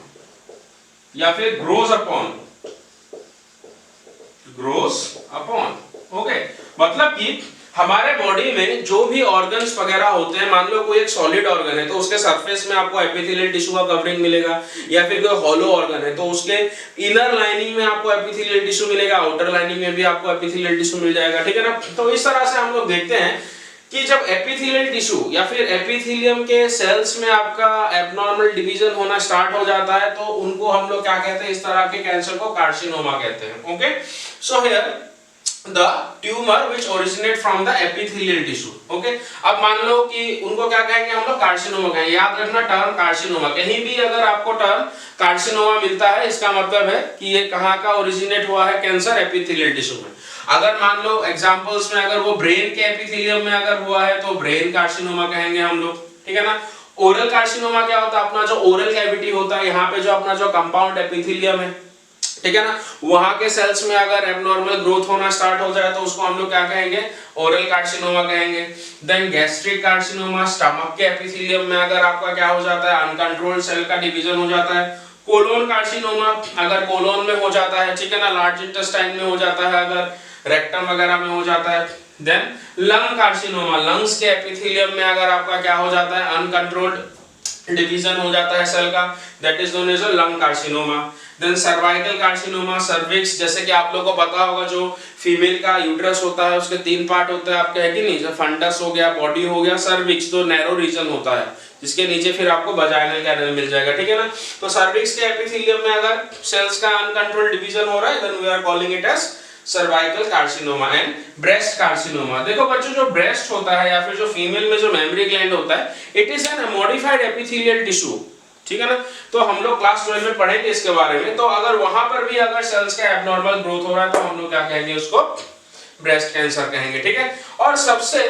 या फिर grows upon, grows upon. Okay, मतलब कि हमारे बॉडी में जो भी ऑर्गन्स वगैरह होते हैं, मान लो कोई एक सॉलिड ऑर्गन है तो उसके सरफेस में आपको एपिथेलियल टिश्यू का कवरिंग मिलेगा, या फिर कोई हॉलो ऑर्गन है तो उसके इनर लाइनिंग में आपको एपिथेलियल टिश्यू मिलेगा, आउटर लाइनिंग में भी आपको एपिथेलियल टिश्यू मिल जाएगा। ठीक है ना, तो इस तरह से हम लोग देखते हैं कि जब एपिथेलियल टिश्यू या फिर एपिथेलियम के सेल्स में आपका एब्नॉर्मल डिवीजन होना स्टार्ट हो जाता है तो उनको हम लोग क्या कहते हैं, इस तरह के कैंसर को कार्सिनोमा कहते हैं। Okay, so here the tumor which originate from the epithelial tissue। okay, अब मान लो कि उनको क्या कहेंगे हम लोग, कार्सिनोमा कहेंगे। याद रखना टर्म कार्सिनोमा, कहीं भी अगर आपको टर्म कार्सिनोमा मिलता है इसका मतलब है कि ये कहाँ का ओरिजिनेट हुआ है कैंसर, एपिथेलियल टिश्यू में। अगर मान लो एग्जांपल्स में अगर वो ब्रेन के एपिथेलियम में अगर हुआ है तो ब्रेन कार्सिनोमा कहेंगे हम लोग। ठीक है ना, ओरल कार्सिनोमा क्या होता है, अपना जो ओरल कैविटी होता है, यहाँ पे जो अपना जो कंपाउंड एपिथेलियम है, ठीक है ना, वहां के सेल्स में अगर एब्नॉर्मल ग्रोथ होना स्टार्ट हो जाए तो उसको हम लोग क्या कहेंगे, ओरल कार्सिनोमा कहेंगे। देन गैस्ट्रिक कार्सिनोमा, स्टमक के एपिथेलियम में अगर आपका क्या हो जाता है, अनकंट्रोल्ड सेल का डिवीजन हो जाता है। कोलोन कार्सिनोमा अगर कोलोन में हो जाता है, ठीक है ना, लार्ज इंटेस्टाइन में हो जाता है, अगर रेक्टम वगैरह में हो जाता है। देन लंग कार्सिनोमा, लंग्स के एपिथेलियम में अगर आपका क्या हो जाता है, अनकंट्रोल्ड डिवीजन हो जाता है सेल का, that is known as a lung carcinoma. Then cervical carcinoma, cervix, जैसे कि आप लोगों को पता होगा जो फीमेल का यूट्रस होता है उसके 3 पार्ट होते हैं आपके, है कि नहीं, जो फंडस हो गया, बॉडी हो गया, सर्विक्स जो नैरो रीजन होता है जिसके नीचे फिर आपको वजाइनल कैनल मिल जाएगा। ठीक है ना, तो सर्विक्स के एपिथेलियम में अगर सेल्स का अनकंट्रोल्ड डिवीजन हो रहा है then we are calling it as cervical carcinoma. And breast carcinoma, देखो बच्चों जो ब्रेस्ट होता है या फिर जो फीमेल में जो मेमोरी ग्लैंड होता है, it is an modified epithelial tissue. ठीक है ना, तो हम लोग क्लास 12 में पढ़ेंगे इसके बारे में। तो अगर वहां पर भी अगर सेल्स का एब्नॉर्मल ग्रोथ हो रहा है तो हम लोग क्या कहेंगे, उसको ब्रेस्ट कैंसर कहेंगे। ठीक है, और सबसे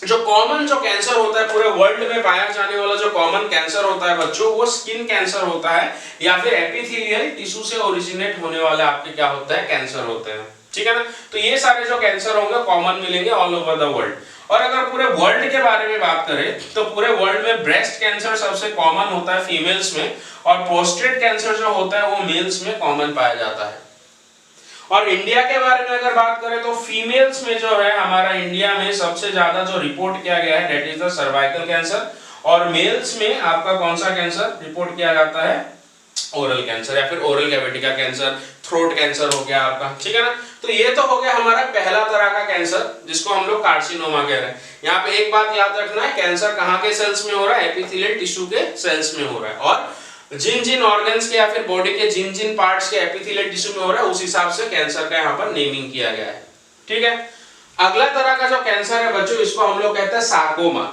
जो कॉमन जो कैंसर होता है पूरे वर्ल्ड में पाया जाने वाला जो कॉमन कैंसर होता है बच्चों, वो स्किन कैंसर होता है या फिर एपिथेलियल टिश्यू से ओरिजिनेट होने वाले आपके क्या होता है, कैंसर होते हैं। ठीक है ना, तो ये सारे जो कैंसर होंगे कॉमन मिलेंगे ऑल ओवर द वर्ल्ड। और अगर पूरे वर्ल्ड के बारे में बात करें तो पूरे वर्ल्ड में ब्रेस्ट कैंसर सबसे कॉमन होता है फीमेल्स में, और प्रोस्टेट कैंसर जो होता है वो मेल्स में कॉमन पाया जाता है। और इंडिया के बारे में अगर बात करें तो फीमेल्स में जो है हमारा इंडिया में सबसे ज्यादा जो रिपोर्ट किया गया है that is the cervical cancer, और मेल्स में आपका कौन सा कैंसर रिपोर्ट किया जाता है, ओरल कैंसर या फिर ओरल कैविटी का कैंसर, थ्रोट कैंसर हो गया आपका। ठीक है ना, तो ये तो हो गया हमारा पहला तरह का कैंसर जिसको हम लोग कार्सिनोमा कह रहे हैं। यहाँ पे एक बात याद रखना है, कैंसर कहाँ के सेल्स में हो रहा है, एपिथेलियल टिश्यू के सेल्स में हो रहा है, और जिन जिन ऑर्गन्स के या फिर बॉडी के जिन जिन पार्ट्स के एपिथेलियल टिश्यू में हो रहा है उस हिसाब से कैंसर का यहाँ पर नेमिंग किया गया है। ठीक है, अगला तरह का जो कैंसर है बच्चों इसको हम लोग कहते हैं सार्कोमा।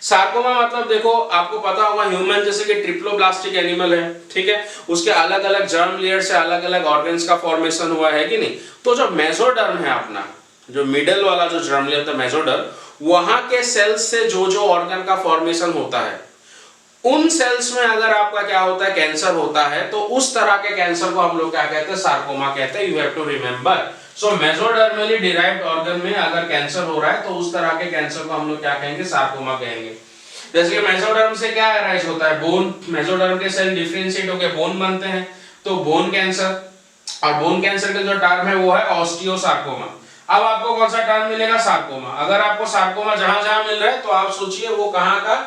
सार्कोमा मतलब देखो आपको पता होगा ह्यूमन जैसे कि ट्रिप्लोब्लास्टिक एनिमल है, ठीक है, उसके अलग अलग जर्म लेयर से अलग अलग ऑर्गन्स का फॉर्मेशन हुआ है कि नहीं। तो जो मेसोडर्म है अपना, जो मिडल वाला जो जर्म लेयर था मेसोडर्म, वहां के सेल्स से जो जो ऑर्गन का फॉर्मेशन होता है उन सेल्स में अगर आपका क्या होता है, कैंसर होता है, तो उस तरह के कैंसर को हम लोग क्या कहते हैं, सार्कोमा कहते हैं। You have to remember, so mesodermally derived organ में अगर कैंसर हो रहा है तो उस तरह के कैंसर को हम लोग क्या कहेंगे, सार्कोमा कहेंगे। जैसे कि मेसोडर्म से क्या अराइज होता है, बोन, मेसोडर्म के सेल डिफरेंशिएट होकर बोन बनते हैं, तो बोन कैंसर। और बोन कैंसर का जो टर्म है वो है ऑस्टियोसार्कोमा। अब आपको कौन सा टर्म मिलेगा, सार्कोमा। अगर आपको सार्कोमा जहां जहां मिल रहा है तो आप सोचिए वो कहां का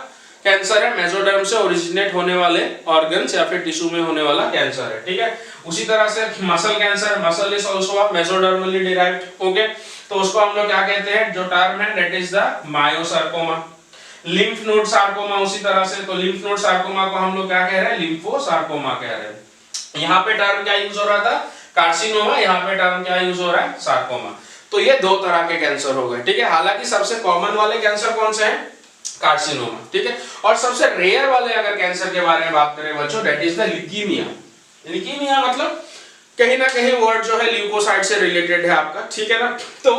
कैंसर है, मेसोडर्म से ओरिजिनेट होने वाले ऑर्गन्स या फिर टिश्यू में होने वाला कैंसर है, ठीक है। उसी तरह से muscle cancer, muscle is also मेसोडर्मली derived, okay. तो उसको हम लोग क्या कहते हैं, जो टर्म है that is the myosarcoma. Lymph node sarcoma उसी तरह से, तो लिम्फ नोड सार्कोमा को हम लोग क्या कह रहे हैं, लिम्फोसार्कोमा कह रहे हैं। यहाँ पे टर्म क्या यूज हो रहा था, कार्सिनोमा, यहाँ पे टर्म क्या यूज हो रहा है, सार्कोमा। तो ये दो तरह के कैंसर हो गए, ठीक है। हालांकि सबसे कॉमन वाले कैंसर कौन से हैं, कार्सिनोमा, ठीक है। और सबसे रेयर वाले अगर कैंसर के बारे में बात करें बच्चों, that is the leukaemia. Leukaemia मतलब कहीं ना कहीं वर्ड जो है ल्यूकोसाइट से रिलेटेड है आपका, ठीक है ना। तो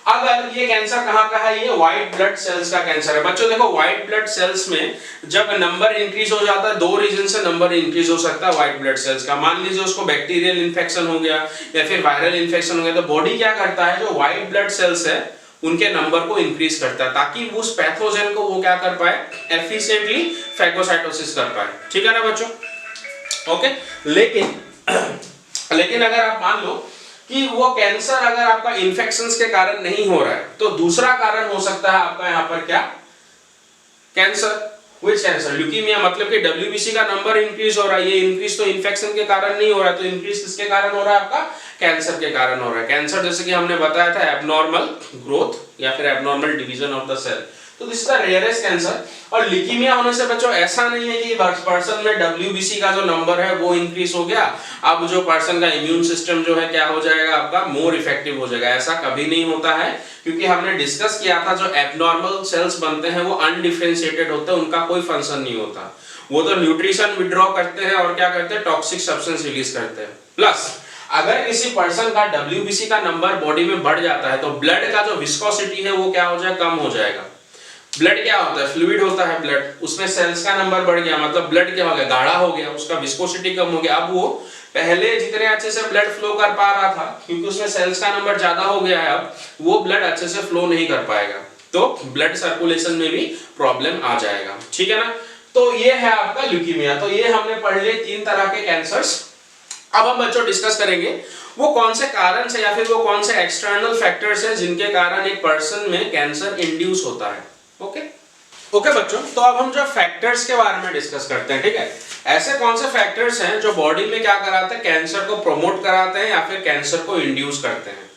अगर ये कैंसर कहाँ का है, ये व्हाइट ब्लड सेल्स का कैंसर है बच्चों। देखो व्हाइट ब्लड सेल्स में जब नंबर इंक्रीज हो जाता है, दो रीजन से नंबर इंक्रीज हो सकता है व्हाइट ब्लड सेल्स का। मान लीजिए उसको बैक्टीरियल इन्फेक्शन हो गया या फिर वायरल इन्फेक्शन हो गया, तो बॉडी क्या करता है, जो व्हाइट ब्लड सेल्स है उनके नंबर को इंक्रीज करता है, ताकि उस पैथोजन को वो क्या कर पाए, एफिशिएंटली फैगोसाइटोसिस कर पाए, ठीक है ना बच्चों, ओके। लेकिन अगर आप मान लो कि वो कैंसर अगर आपका इन्फेक्शंस के कारण नहीं हो रहा है, तो दूसरा कारण हो सकता है आपका यहाँ पर क्या, कैंसर। व्हिच कैंसर, ल्यूकीमिया, मतलब कि डब्ल्यूबीसी का नंबर इंक्रीज हो रहा है। ये इंक्रीज तो इन्फेक्शन के कारण नहीं हो रहा है, तो इंक्रीज किसके कारण हो रहा है, आपका कैंसर के कारण हो रहा है। कैंसर जैसे कि हमने बताया था एबनॉर्मल ग्रोथ या फिर abnormal division of the cell, तो this is the rarest cancer. और ल्यूकीमिया होने से बच्चों ऐसा नहीं है कि पर्सन में डब्ल्यूबीसी का जो नंबर है वो इंक्रीज हो गया, अब जो पर्सन का इम्यून सिस्टम जो है क्या हो जाएगा, आपका मोर इफेक्टिव हो जाएगा। ऐसा कभी नहीं होता है, क्योंकि हमने डिस्कस किया था जो एबनॉर्मल सेल्स बनते हैं वो अनडिफरेंशिएटेड होते हैं, उनका कोई फंक्शन नहीं होता। वो तो न्यूट्रिशन विड्रॉ करते हैं और क्या करते हैं, टॉक्सिक सब्सटेंस रिलीज करते हैं। प्लस अगर किसी पर्सन का डब्ल्यूबीसी का नंबर बॉडी में बढ़ जाता है, तो ब्लड का जो विस्कोसिटी है वो क्या हो जाएगा, कम हो जाएगा। ब्लड क्या होता है, फ्लूइड होता है ब्लड, उसमें सेल्स का नंबर बढ़ गया, मतलब ब्लड क्या हो गया, गाढ़ा हो गया, उसका विस्कोसिटी कम हो गया। अब वो पहले जितने अच्छे से ब्लड फ्लो कर पा रहा था, क्योंकि उसमें सेल्स का नंबर ज्यादा हो गया है, अब वो ब्लड अच्छे से फ्लो नहीं कर पाएगा, तो ब्लड सर्कुलेशन में भी प्रॉब्लम आ जाएगा, ठीक है ना। तो ये है आपका ल्यूकीमिया। तो ये हमने पढ़ लिए 3 तरह के कैंसर्स। अब हम बच्चों डिस्कस करेंगे वो कौन से कारण से या फिर वो कौन से एक्सटर्नल फैक्टर्स हैं जिनके कारण एक पर्सन में कैंसर इंड्यूस होता है, ओके। ओके बच्चों, तो अब हम जो फैक्टर्स के बारे में डिस्कस करते हैं, ठीक है। ऐसे कौन से फैक्टर्स हैं जो बॉडी में क्या कराते हैं, कैंसर को प्रमोट कराते हैं या फिर कैंसर को इंड्यूस करते हैं।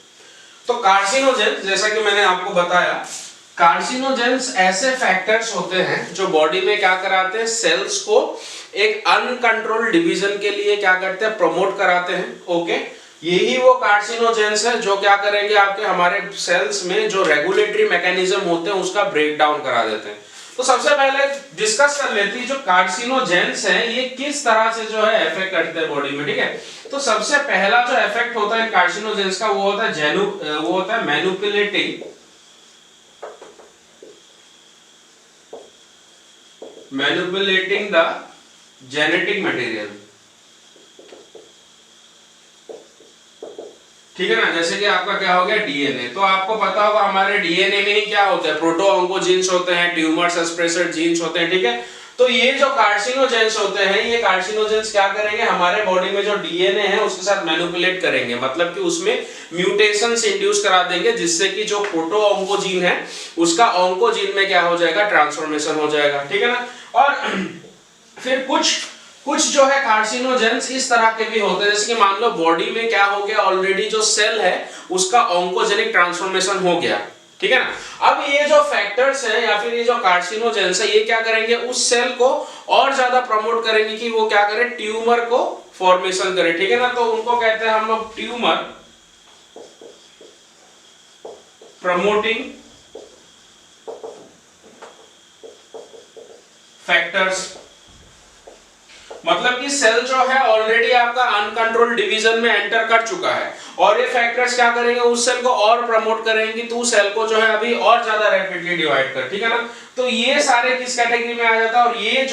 तो कार्सिनोजेन, जैसा कि मैंने आपको बताया, कार्सिनोजेंस ऐसे फैक्टर्स होते हैं जो बॉडी में क्या कराते हैं, सेल्स को एक अनकंट्रोल्ड डिवीजन के लिए क्या करते हैं, प्रमोट कराते हैं, ओके। यही वो कार्सिनोजेंस है जो क्या करेंगे, आपके हमारे सेल्स में जो रेगुलेटरी मैकेनिज्म होते हैं उसका ब्रेक डाउन करा देते हैं। तो सबसे पहले डिस्कस कर लेते हैं जो कार्सिनोजेंस हैं ये किस तरह से जो है इफेक्ट करते हैं बॉडी में, ठीक है। तो सबसे पहला जो इफेक्ट होता है कार्सिनोजेंस का वो होता है मैनिपुलेटिंग द जेनेटिक मटेरियल, ठीक है ना। जैसे कि आपका क्या हो गया, डीएनए। तो आपको पता होगा हमारे डीएनए में ही क्या होता है, प्रोटो ऑन्कोजीन्स होते हैं, ट्यूमर सप्रेसर जीन्स होते हैं, ठीक है। तो ये जो कार्सिनोजेंस होते हैं, ये कार्सिनोजेंस क्या करेंगे, हमारे बॉडी में जो डीएनए है उसके साथ मैनिपुलेट करेंगे, मतलब कि उसमें म्यूटेशंस इंड्यूस करा देंगे, जिससे कि जो प्रोटो ऑन्कोजीन है उसका ऑन्कोजीन में क्या हो जाएगा, ट्रांसफॉर्मेशन हो जाएगा, ठीक है ना। और फिर कुछ जो है कार्सिनोजेंस इस तरह के भी होते हैं, जैसे कि मान लो बॉडी में क्या हो गया, ऑलरेडी जो सेल है उसका ऑन्कोजेनिक ट्रांसफॉर्मेशन हो गया, ठीक है ना। अब ये जो फैक्टर्स हैं या फिर ये जो कार्सिनोजेंस है ये क्या करेंगे, उस सेल को और ज्यादा प्रमोट करेंगे कि वो क्या करे, ट्यूमर को फॉर्मेशन करे, ठीक है ना। तो उनको कहते हैं हम लोग ट्यूमर प्रमोटिंग फैक्टर्स। मतलब कि सेल जो है ऑलरेडी आपका अनकंट्रोल्ड डिवीजन में एंटर कर चुका है, और ये फैक्टर्स क्या करेंगे, उस सेल को और प्रमोट करेंगे, तो सेल को जो है अभी और ज्यादा रैपिडली डिवाइड कर, ठीक है ना। तो ये सारे किस कैटेगरी में आ जाता है। और ये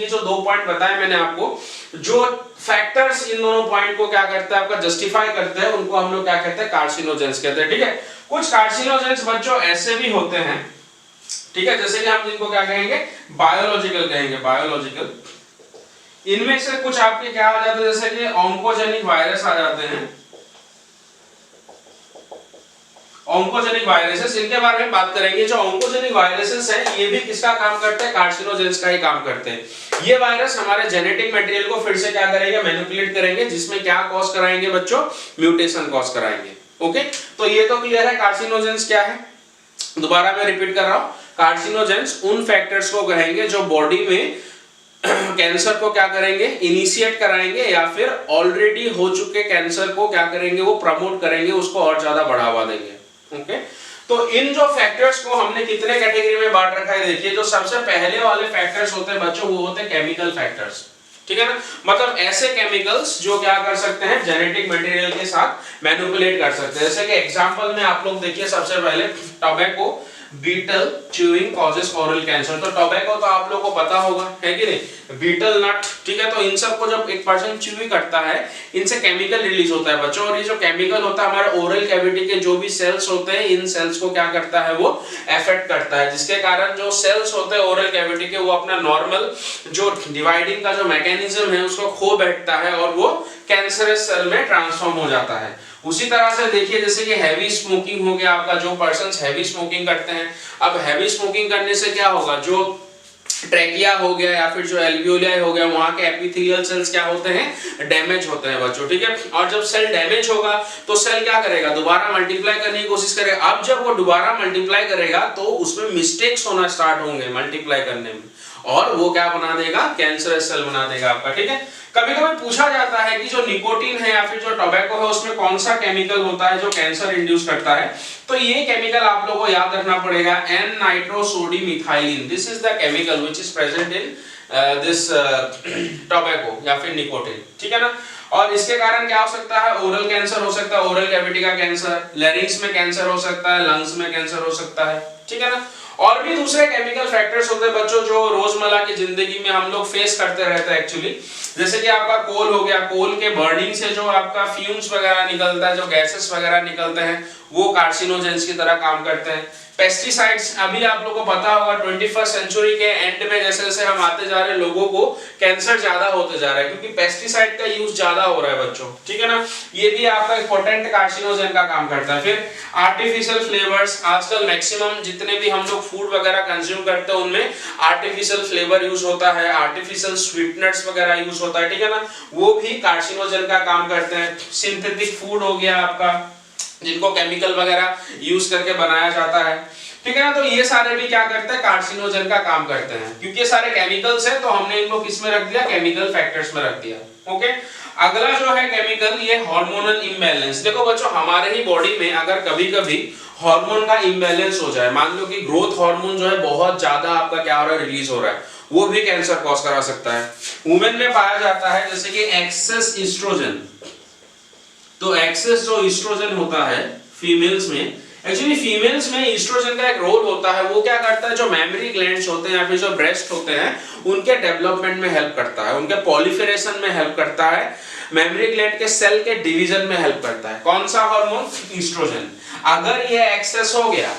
जो 2 पॉइंट बताए मैंने आपको, जो फैक्टर्स इन दोनों पॉइंट को क्या करते हैं, आपका जस्टिफाई करते हैं, उनको हम लोग क्या कहते हैं, कार्सिनोजेंस कहते हैं, ठीक है। कुछ कार्सिनोजेंस बच्चों ऐसे भी होते हैं, ठीक है, जैसे कि हम जिनको क्या कहेंगे, बायोलॉजिकल कहेंगे, बायोलॉजिकल। इनमें से कुछ आपके क्या आ जाते हैं, जैसे कि ऑन्कोजेनिक वायरस आ जाते हैं, ऑन्कोजेनिक वायरसेस, इनके बारे में बात करेंगे। जो ऑन्कोजेनिक वायरसेस है ये भी किसका काम करते हैं, कार्सिनोजेंस का ही काम करते हैं। ये वायरस हमारे जेनेटिक मटेरियल को फिर से क्या करेंगे, मैनिपुलेट करेंगे, जिसमें क्या कॉज कराएंगे बच्चों, म्यूटेशन कॉज कराएंगे। ओके, तो ये तो क्लियर है कार्सिनोजेंस क्या है। दोबारा मैं रिपीट कर रहा हूं, कार्सिनोजेंस उन फैक्टर्स को कहेंगे जो बॉडी में कैंसर को क्या करेंगे, इनिशिएट कराएंगे या फिर ऑलरेडी हो चुके कैंसर को क्या करेंगे, वो प्रमोट करेंगे, उसको और ज्यादा बढ़ावा देंगे। ओके, तो इन जो फैक्टर्स को हमने कितने कैटेगरी में बांट रखा है, देखिए जो सबसे पहले वाले फैक्टर्स होते हैं बच्चों, वो होते हैं केमिकल फैक्टर्स। ठीक है ना, मतलब ऐसे केमिकल्स जो क्या कर सकते हैं, जेनेटिक मटेरियल के साथ मैनिपुलेट कर सकते हैं। जैसे कि एग्जांपल में आप लोग देखिए, सबसे पहले tobacco, betel chewing causes oral cancer. तो टोबैको तो आप लोगों को पता होगा, है कि नहीं, बीटल नट, ठीक है। तो इन सब को जब एक पर्सन च्यू करता है, इनसे केमिकल रिलीज होता है बच्चों, और ये जो केमिकल होता है हमारे ओरल कैविटी के जो भी सेल्स होते हैं, इन सेल्स को क्या करता है, वो अफेक्ट करता है, जिसके कारण जो सेल्स होते हैं ओरल कैविटी के, वो अपना नॉर्मल जो डिवाइडिंग का जो मैकेनिज्म है उसको खो बैठता है और वो कैंसरस सेल में ट्रांसफॉर्म हो जाता है। उसी तरह से देखिए, जैसे कि हैवी स्मोकिंग हो गया आपका, जो पर्सन्स हैवी स्मोकिंग करते हैं, अब हैवी स्मोकिंग करने से क्या होगा, जो ट्रैकिया हो गया या फिर जो एल्वियोलाई हो गया, वहां के एपिथेलियल सेल्स क्या होते हैं, डैमेज होते हैं बच्चों। ठीक है, और जब सेल डैमेज होगा तो सेल क्या करेगा, दोबारा मल्टीप्लाई करने की कोशिश करेगा। अब जब वो दोबारा मल्टीप्लाई करेगा तो उसमें मिस्टेक्स होना स्टार्ट होंगे मल्टीप्लाई करने में, और वो क्या बना देगा, कैंसरस सेल बना देगा आपका। ठीक है, कभी कभी पूछा जाता है कि जो निकोटीन है या फिर जो टोबैको है, उसमें कौन सा केमिकल होता है जो कैंसर इंड्यूस करता है। तो ये केमिकल आप लोगों को याद रखना पड़ेगा, N nitrosodimethylamine. This is the chemical which is present in this tobacco या फिर निकोटीन। ठीक है ना, और इसके कारण क्या हो सकता है, ओरल कैंसर हो सकता है, ओरल कैविटी का कैंसर, लैरिंक्स में कैंसर हो सकता है, लंग्स में कैंसर हो सकता है। ठीक है ना, और भी दूसरे केमिकल फैक्टर्स होते हैं बच्चों जो रोजमर्रा की जिंदगी में हम लोग फेस करते रहते हैं एक्चुअली। जैसे कि आपका कोल हो गया, कोल के बर्निंग से जो आपका फ्यूम्स वगैरह निकलता है, जो गैसेस वगैरह निकलते हैं, वो कार्सिनोजेंस की तरह काम करते हैं। पेस्टिसाइड्स, अभी आप लोगों को पता होगा 21वीं सेंचुरी के एंड में जैसे जैसे हम आते जा रहे हैं, लोगों को कैंसर ज्यादा होते जा रहा है क्योंकि पेस्टिसाइड का यूज ज्यादा हो रहा है बच्चों। ठीक है ना, ये भी आपका इंपॉर्टेंट कार्सिनोजेन का काम करता है। फिर आर्टिफिशियल फ्लेवर्स, आजकल मैक्सिमम जितने भी हम लोग फूड वगैरह कंज्यूम करते हैं उनमें आर्टिफिशियल फ्लेवर यूज होता है, आर्टिफिशियल स्वीटनर्स वगैरह यूज होता है। ठीक है ना, वो भी कार्सिनोजेन का काम करते हैं। सिंथेटिक फूड हो गया आपका, जिनको केमिकल वगैरह यूज करके बनाया जाता है। ठीक है ना, तो ये सारे भी क्या करते हैं, कार्सिनोजेन का काम करते हैं। क्योंकि ये सारे केमिकल्स हैं तो हमने इनको किस में रख दिया, केमिकल फैक्टर्स में रख दिया। ओके, अगला जो है केमिकल, ये हार्मोनल इम्बैलेंस। देखो बच्चों, हमारे ही बॉडी में अगर कभी-कभी हार्मोन का इम्बैलेंस हो जाए, मान लो कि ग्रोथ हार्मोन जो है बहुत ज्यादा आपका क्या हो रहा है, रिलीज हो रहा है, वो भी कैंसर कॉज करा सकता है। वुमेन में पाया जाता है जैसे कि एक्सेस ईस्ट्रोजन। तो एक्सेस जो ईस्ट्रोजन होता है फीमेल्स में, एक्चुअली फीमेल्स में ईस्ट्रोजन का एक रोल होता है, वो क्या करता है, जो मेमोरी ग्लैंड्स होते हैं या फिर जो ब्रेस्ट होते हैं, उनके डेवलपमेंट में हेल्प करता है, उनके पॉलिफरेशन में हेल्प करता है, मेमोरी ग्लैंड के सेल के डिवीजन में हेल्प करता है। कौन सा हार्मोन, ईस्ट्रोजन। अगर ये एक्सेस हो गया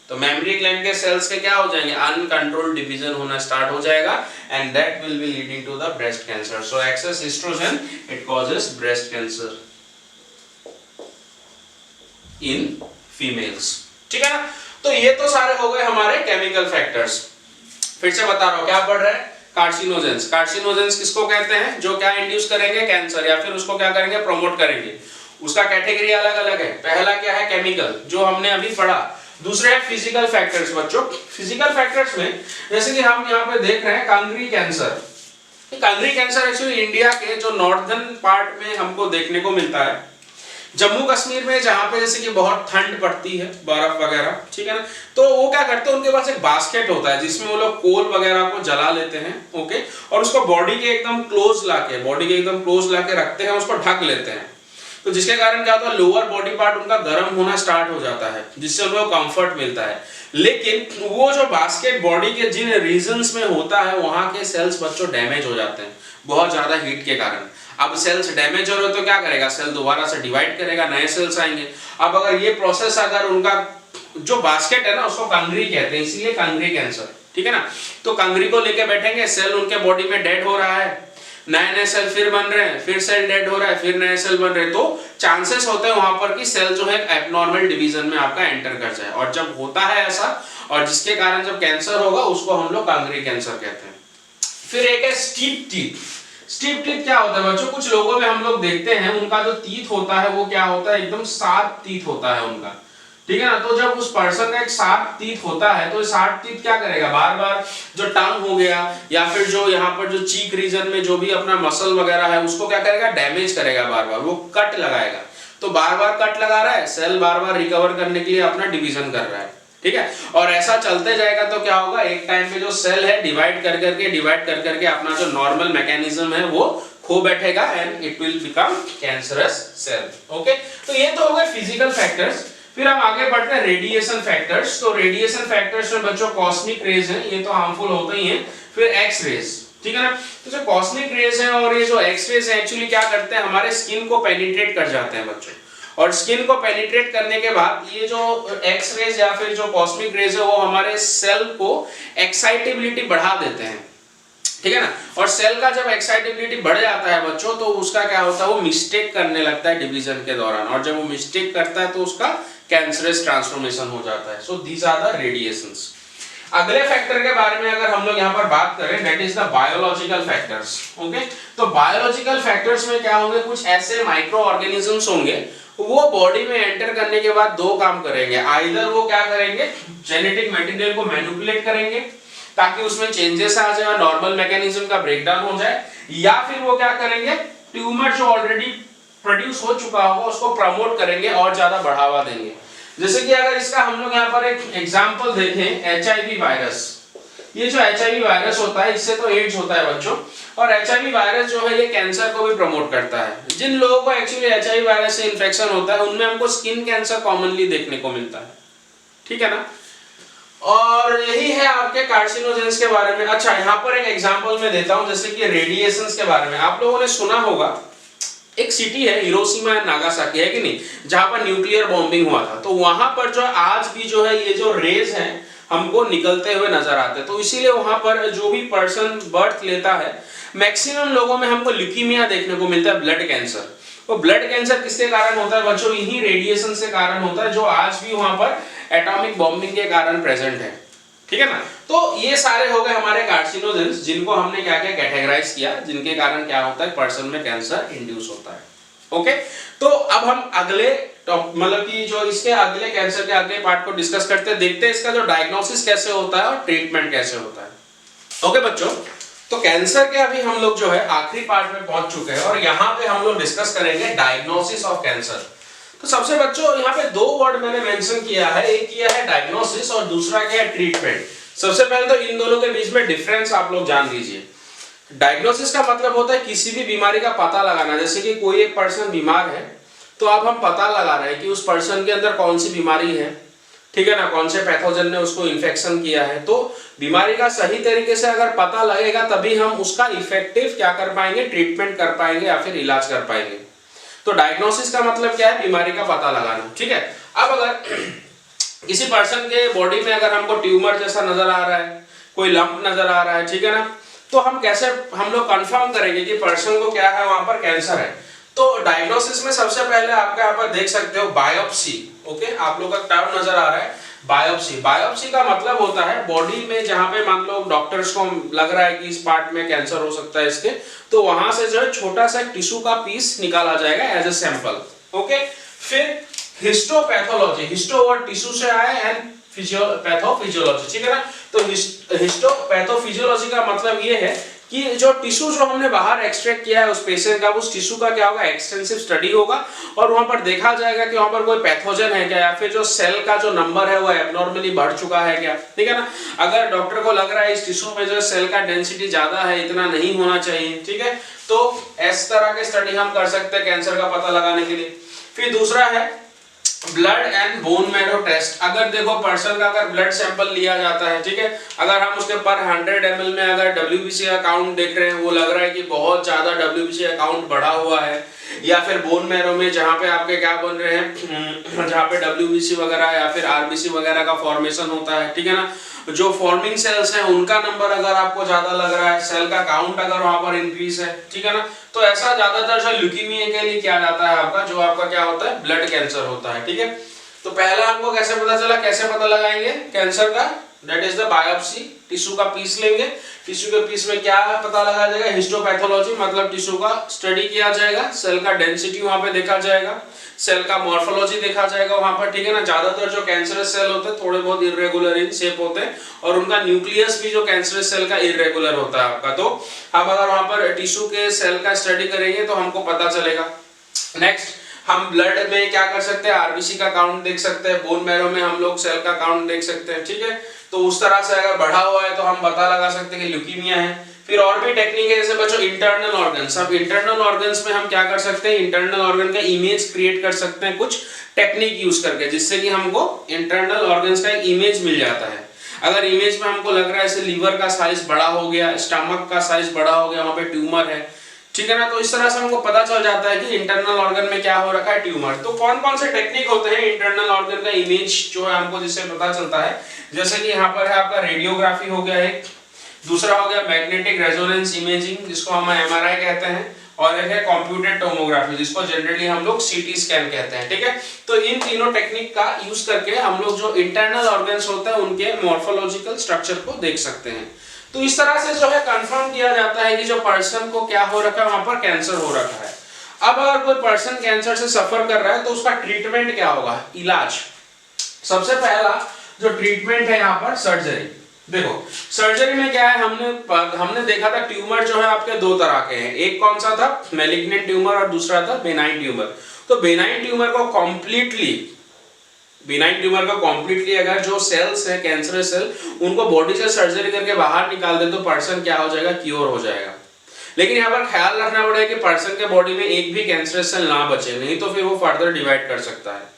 तो मेमोरी ग्लैंड के सेल्स के क्या हो जाएंगे, अनकंट्रोल्ड डिवीजन होना स्टार्ट हो जाएगा, and that will be leading to the breast cancer. So excess oestrogen, it causes breast cancer in females. ठीक है ना, तो ये तो सारे हो गए हमारे केमिकल फैक्टर्स। फिर से बता रहा हूं क्या पढ़ रहे हैं, कार्सिनोजेंस। कार्सिनोजेंस किसको कहते हैं, जो क्या इंड्यूस करेंगे, कैंसर, या फिर उसको क्या करेंगे, प्रमोट करेंगे। उसका कैटेगरी अलग अलग है। पहला क्या है, केमिकल, जो हमने अभी पढ़ा। दूसरे है फिजिकल फैक्टर्स बच्चों। फिजिकल फैक्टर्स में जैसे कि हम यहाँ पे देख रहे हैं Kangri cancer. Kangri cancer actually India के जो नॉर्दर्न पार्ट में हमको देखने को मिलता है, जम्मू कश्मीर में, जहां पे जैसे कि बहुत ठंड पड़ती है, बर्फ वगैरह। ठीक है ना, तो वो क्या करते हैं, उनके पास एक बास्केट होता है जिसमें वो लोग कोल वगैरह को जला लेते हैं। ओके, और उसको बॉडी के एकदम क्लोज लाके रखते हैं, उसको ढक लेते हैं। तो जिसके कारण क्या होता है, लोअर बॉडी पार्ट उनका गर्म होना स्टार्ट हो जाता है, जिससे उनको कंफर्ट मिलता है। लेकिन वो जो बास्केट बॉडी के जिन रीजन्स में होता है, वहां के सेल्स बच्चों डैमेज हो जाते हैं बहुत ज्यादा हीट के कारण। अब सेल्स डैमेज हो रहे तो क्या करेगा, सेल दोबारा से डिवाइड करेगा, नए सेल्स आएंगे। अब अगर ये प्रोसेस, अगर उनका जो बास्केट है ना, उसको कांगरी कहते हैं, इसीलिए कांगरी कैंसर। ठीक है ना, तो कांगरी को लेके बैठेंगे, सेल उनके बॉडी में डेड हो रहा है, नए नए सेल फिर बन रहे हैं, फिर सेल डेड हो रहा है, फिर नए सेल बन रहे हैं, तो चांसेस होते हैं वहां पर कि सेल जो है एबनॉर्मल डिवीजन में आपका एंटर कर जाए। और जब होता है ऐसा, और जिसके कारण जब कैंसर होगा, उसको हम लोग कांगरी कैंसर कहते हैं। फिर एक है स्टीप टीथ। स्टीप टीथ क्या होता है बच्चों? कुछ लोगों में हम लोग देखते हैं उनका जो टीथ होता है वो क्या होता है, एकदम शार्प टीथ होता है उनका, ठीक है ना। तो जब उस पर्सन का एक शार्प टीथ होता है, तो शार्प टीथ क्या करेगा, बार बार जो टंग हो गया या फिर जो यहाँ पर जो चीक रीजन में जो भी अपना मसल वगैरह है उसको क्या करेगा, डैमेज करेगा, बार बार वो कट लगाएगा। तो बार बार कट लगा रहा है, सेल बार बार रिकवर करने के लिए अपना डिवीजन कर रहा है, ठीक है। और ऐसा चलते जाएगा तो क्या होगा, एक टाइम पे जो सेल है डिवाइड कर करके अपना जो नॉर्मल मैकेनिज्म है वो खो बैठेगा and it will become cancerous cell. Okay, तो ये तो हो गए फिजिकल फैक्टर्स। फिर हम आगे बढ़ते हैं रेडिएशन फैक्टर्स। तो रेडिएशन फैक्टर्स में बच्चों कॉस्मिक रेज है, ये तो हार्मफुल होते ही हैं। फिर एक्स रेज, ठीक है ना। तो जो कॉस्मिक रेज है और ये जो एक्स रेज है एक्चुअली क्या करते हैं, हमारे स्किन को पेनिट्रेट कर जाते हैं बच्चों। और स्किन को पेनिट्रेट करने के बाद ये जो एक्स रेज या फिर जो कॉस्मिक रेज है वो हमारे सेल को एक्साइटेबिलिटी बढ़ा देते हैं, ठीक है ना। और सेल का जब एक्साइटेबिलिटी बढ़ जाता है बच्चों, तो उसका क्या होता है, वो मिस्टेक करने लगता है डिवीजन के दौरान, और जब वो मिस्टेक करता है तो उसका कैंसरस ट्रांसफॉर्मेशन हो जाता है। So these are the radiations. अगले फैक्टर के बारे में अगर हम लोग यहाँ पर बात करें, that is the biological factors. Okay, तो बायोलॉजिकल फैक्टर्स में क्या होंगे, कुछ ऐसे माइक्रो ऑर्गेनिजम्स होंगे, वो बॉडी में एंटर करने के बाद दो काम करेंगे। आइदर वो क्या करेंगे, जेनेटिक मटेरियल को मैनिपुलेट करेंगे ताकि उसमें चेंजेस आ जाए, नॉर्मल मैकेनिज्म का ब्रेकडाउन हो जाए, या फिर वो क्या करेंगे, ट्यूमर जो ऑलरेडी प्रोड्यूस हो चुका होगा उसको प्रमोट करेंगे और ज्यादा बढ़ावा देंगे। जैसे कि अगर इसका हम लोग यहाँ पर एक एग्जांपल देखें, एचआईवी वायरस। ये जो एचआईवी वायरस होता है इससे तो एड्स होता है बच्चों, और एचआईवी वायरस जो है ये कैंसर को भी प्रमोट करता है। जिन लोगों को एक्चुअली एचआईवी वायरस से इन्फेक्शन होता है उनमें हमको स्किन कैंसर कॉमनली देखने को मिलता है, ठीक है ना। और यही है आपके कार्सिनोजेंस के बारे में। अच्छा, यहाँ पर एक एग्जांपल मैं देता हूँ, जैसे कि रेडिएशंस के बारे में आप लोगों ने सुना होगा, एक सिटी है हिरोशिमा एंड नागासाकी, है कि नहीं, जहां पर न्यूक्लियर बॉम्बिंग हुआ था। तो वहां पर जो आज भी जो है ये जो रेज हैं हमको निकलते हुए नजर आते हैं। तो इसीलिए वहां पर जो भी पर्सन बर्थ लेता है, मैक्सिमम लोगों में हमको ल्यूकीमिया देखने को मिलता है, ब्लड कैंसर। तो ब्लड कैंसर किसके कारण होता है बच्चों, यही रेडिएशन से कारण होता है, जो आज भी वहां पर एटॉमिक बॉम्बिंग के कारण प्रेजेंट है, ठीक है ना। तो ये सारे हो गए हमारे कार्सिनोजेंस, जिनको हमने क्या क्या कैटेगराइज किया, जिनके कारण क्या होता है, पर्सन में कैंसर इंड्यूस होता है। ओके, तो अब हम अगले मतलब कि जो इसके अगले कैंसर के अगले पार्ट को डिस्कस करते हैं, देखते हैं इसका जो डायग्नोसिस कैसे होता है और ट्रीटमेंट कैसे होता है। ओके बच्चों, तो कैंसर के अभी हम लोग जो है आखिरी पार्ट में पहुंच चुके हैं, और यहाँ पे हम लोग डिस्कस करेंगे डायग्नोसिस ऑफ कैंसर। तो सबसे बच्चों यहाँ पे दो वर्ड मैंने मेंशन किया है, एक किया है डायग्नोसिस और दूसरा क्या है ट्रीटमेंट। सबसे पहले तो इन दोनों के बीच में डिफरेंस आप लोग जान लीजिए। डायग्नोसिस का मतलब होता है किसी भी बीमारी का पता लगाना। जैसे कि कोई एक पर्सन बीमार है, तो अब हम पता लगा रहे हैं कि उस पर्सन के अंदर कौन सी बीमारी है, ठीक है ना, कौन से पैथोजन ने उसको इन्फेक्शन किया है। तो बीमारी का सही तरीके से अगर पता लगेगा तभी हम उसका इफेक्टिव क्या कर पाएंगे, ट्रीटमेंट कर पाएंगे या फिर इलाज कर पाएंगे। तो डायग्नोसिस का मतलब क्या है, बीमारी का पता लगाना, ठीक है। अब अगर किसी पर्सन के बॉडी में अगर हमको ट्यूमर जैसा नजर आ रहा है, कोई लंप नजर आ रहा है, ठीक है ना, तो हम कैसे हम लोग कंफर्म करेंगे कि पर्सन को क्या है, वहां पर कैंसर है। तो डायग्नोसिस में सबसे पहले आपके यहाँ पर देख सकते हो बायोप्सी। ओके, आप लोग का टर्म नजर आ रहा है बायोप्सी। बायोप्सी का मतलब होता है बॉडी में जहां पे मान लो डॉक्टर्स को लग रहा है कि इस पार्ट में कैंसर हो सकता है इसके, तो वहां से जो है छोटा सा टिश्यू का पीस निकाला जाएगा एज ए सैंपल। ओके, फिर हिस्टोपैथोलॉजी, हिस्टो और टिश्यू से आया एंड पैथोफिजियोलॉजी, ठीक है ना। तो हिस्टोपैथोफिजियोलॉजी का मतलब ये है कि जो टिश्यू जो हमने बाहर एक्सट्रैक्ट किया है उस पेशेंट का, उस टिश्यू का क्या होगा, एक्सटेंसिव स्टडी होगा और वहां पर देखा जाएगा कि वहां पर कोई पैथोजन है क्या, या फिर जो सेल का जो नंबर है वो एब्नॉर्मली बढ़ चुका है क्या, ठीक है ना। अगर डॉक्टर को लग रहा है इस टिश्यू में जो सेल का डेंसिटी ज्यादा है, इतना नहीं होना चाहिए, ठीक है, तो इस तरह के स्टडी हम कर सकते हैं कैंसर का पता लगाने के लिए। फिर दूसरा है blood and bone marrow test. अगर देखो पर्सन का अगर ब्लड सैंपल लिया जाता है, ठीक है, अगर हम उसके पर 100 ml में अगर WBC का काउंट देख रहे हैं, वो लग रहा है कि बहुत ज्यादा WBC का काउंट बढ़ा हुआ है, या फिर बोन मैरो में जहाँ पे आपके क्या बन रहे हैं, जहाँ पे WBC वगैरह या फिर RBC वगैरह का फॉर्मेशन होता है, ठीक है ना, जो फॉर्मिंग सेल्स हैं उनका नंबर अगर आपको ज्यादा लग रहा है, सेल का काउंट अगर वहां पर इंक्रीज है, ठीक है ना, तो ऐसा ज्यादातर जो ल्यूकीमिया के लिए किया जाता है आपका, जो आपका क्या होता है, ब्लड कैंसर होता है, ठीक है। तो पहला हमको कैसे पता चला, कैसे पता लगाएंगे कैंसर का, that is the biopsy, tissue का पीस लेंगे, टिश्यू के पीस में क्या पता लगा जाएगा, हिस्टोपैथोलॉजी, मतलब टिश्यू का स्टडी किया जाएगा, सेल का डेंसिटी वहां पे देखा जाएगा, सेल का मॉर्फोलॉजी देखा जाएगा वहां पर, ठीक है ना। ज्यादातर जो कैंसरस सेल होते हैं थोड़े बहुत इरेगुलर इन शेप होते हैं, और उनका न्यूक्लियस भी जो कैंसरस सेल का इरेगुलर होता है आपका। तो हम अगर वहां पर टिश्यू के सेल का स्टडी करेंगे तो हमको पता चलेगा। नेक्स्ट हम ब्लड में क्या कर सकते हैं, RBC का काउंट देख सकते हैं, बोन मैरो में हम लोग सेल का काउंट देख सकते हैं, ठीक है। तो उस तरह से अगर बढ़ा हुआ है तो हम पता लगा सकते हैं कि ल्यूकीमिया है। फिर और भी टेक्निक है, जैसे बच्चों इंटरनल ऑर्गन्स। अब इंटरनल ऑर्गन्स में हम क्या कर सकते हैं, इंटरनल ऑर्गन का इमेज क्रिएट कर सकते हैं कुछ टेक्निक यूज करके, जिससे कि हमको इंटरनल ऑर्गन्स का एक इमेज मिल जाता है। अगर इमेज में हमको लग रहा है जैसे लीवर का साइज बड़ा हो गया, स्टमक का साइज बड़ा हो गया, वहां पे ट्यूमर है, ठीक है ना, तो इस तरह से हमको पता चल जाता है कि इंटरनल ऑर्गन में क्या हो रखा है, ट्यूमर। तो कौन कौन से टेक्निक होते हैं इंटरनल ऑर्गन का इमेज जो है हमको जिससे पता चलता है, जैसे कि यहाँ पर है आपका रेडियोग्राफी हो गया एक, दूसरा हो गया मैग्नेटिक रेजोनेंस इमेजिंग जिसको हम MRI कहते हैं, और एक है कंप्यूटेड टोमोग्राफी जिसको जनरली हम लोग CT स्कैन कहते हैं, ठीक है। तो इन तीनों टेक्निक का यूज करके हम लोग जो इंटरनल ऑर्गन्स होते हैं उनके मॉर्फोलॉजिकल स्ट्रक्चर को देख सकते हैं। तो इस तरह से जो है कंफर्म किया जाता है कि जो पर्सन को क्या हो रखा है, वहां पर कैंसर हो रखा है। अब अगर कोई पर्सन कैंसर से सफर कर रहा है तो उसका ट्रीटमेंट क्या होगा, इलाज। सबसे पहला जो ट्रीटमेंट है यहाँ पर सर्जरी। देखो सर्जरी में क्या है, हमने देखा था ट्यूमर जो है आपके दो तरह के हैं, एक कौन सा था, मैलिग्नेंट ट्यूमर, और दूसरा था बेनाइन ट्यूमर। तो बेनाइन ट्यूमर को कम्प्लीटली अगर जो सेल्स है कैंसरस सेल उनको बॉडी से सर्जरी करके बाहर निकाल दे तो पर्सन क्या हो जाएगा, क्योर हो जाएगा। लेकिन यहाँ पर ख्याल रखना पड़ेगा कि पर्सन के बॉडी में एक भी कैंसरस सेल ना बचे, नहीं तो फिर वो फर्दर डिवाइड कर सकता है।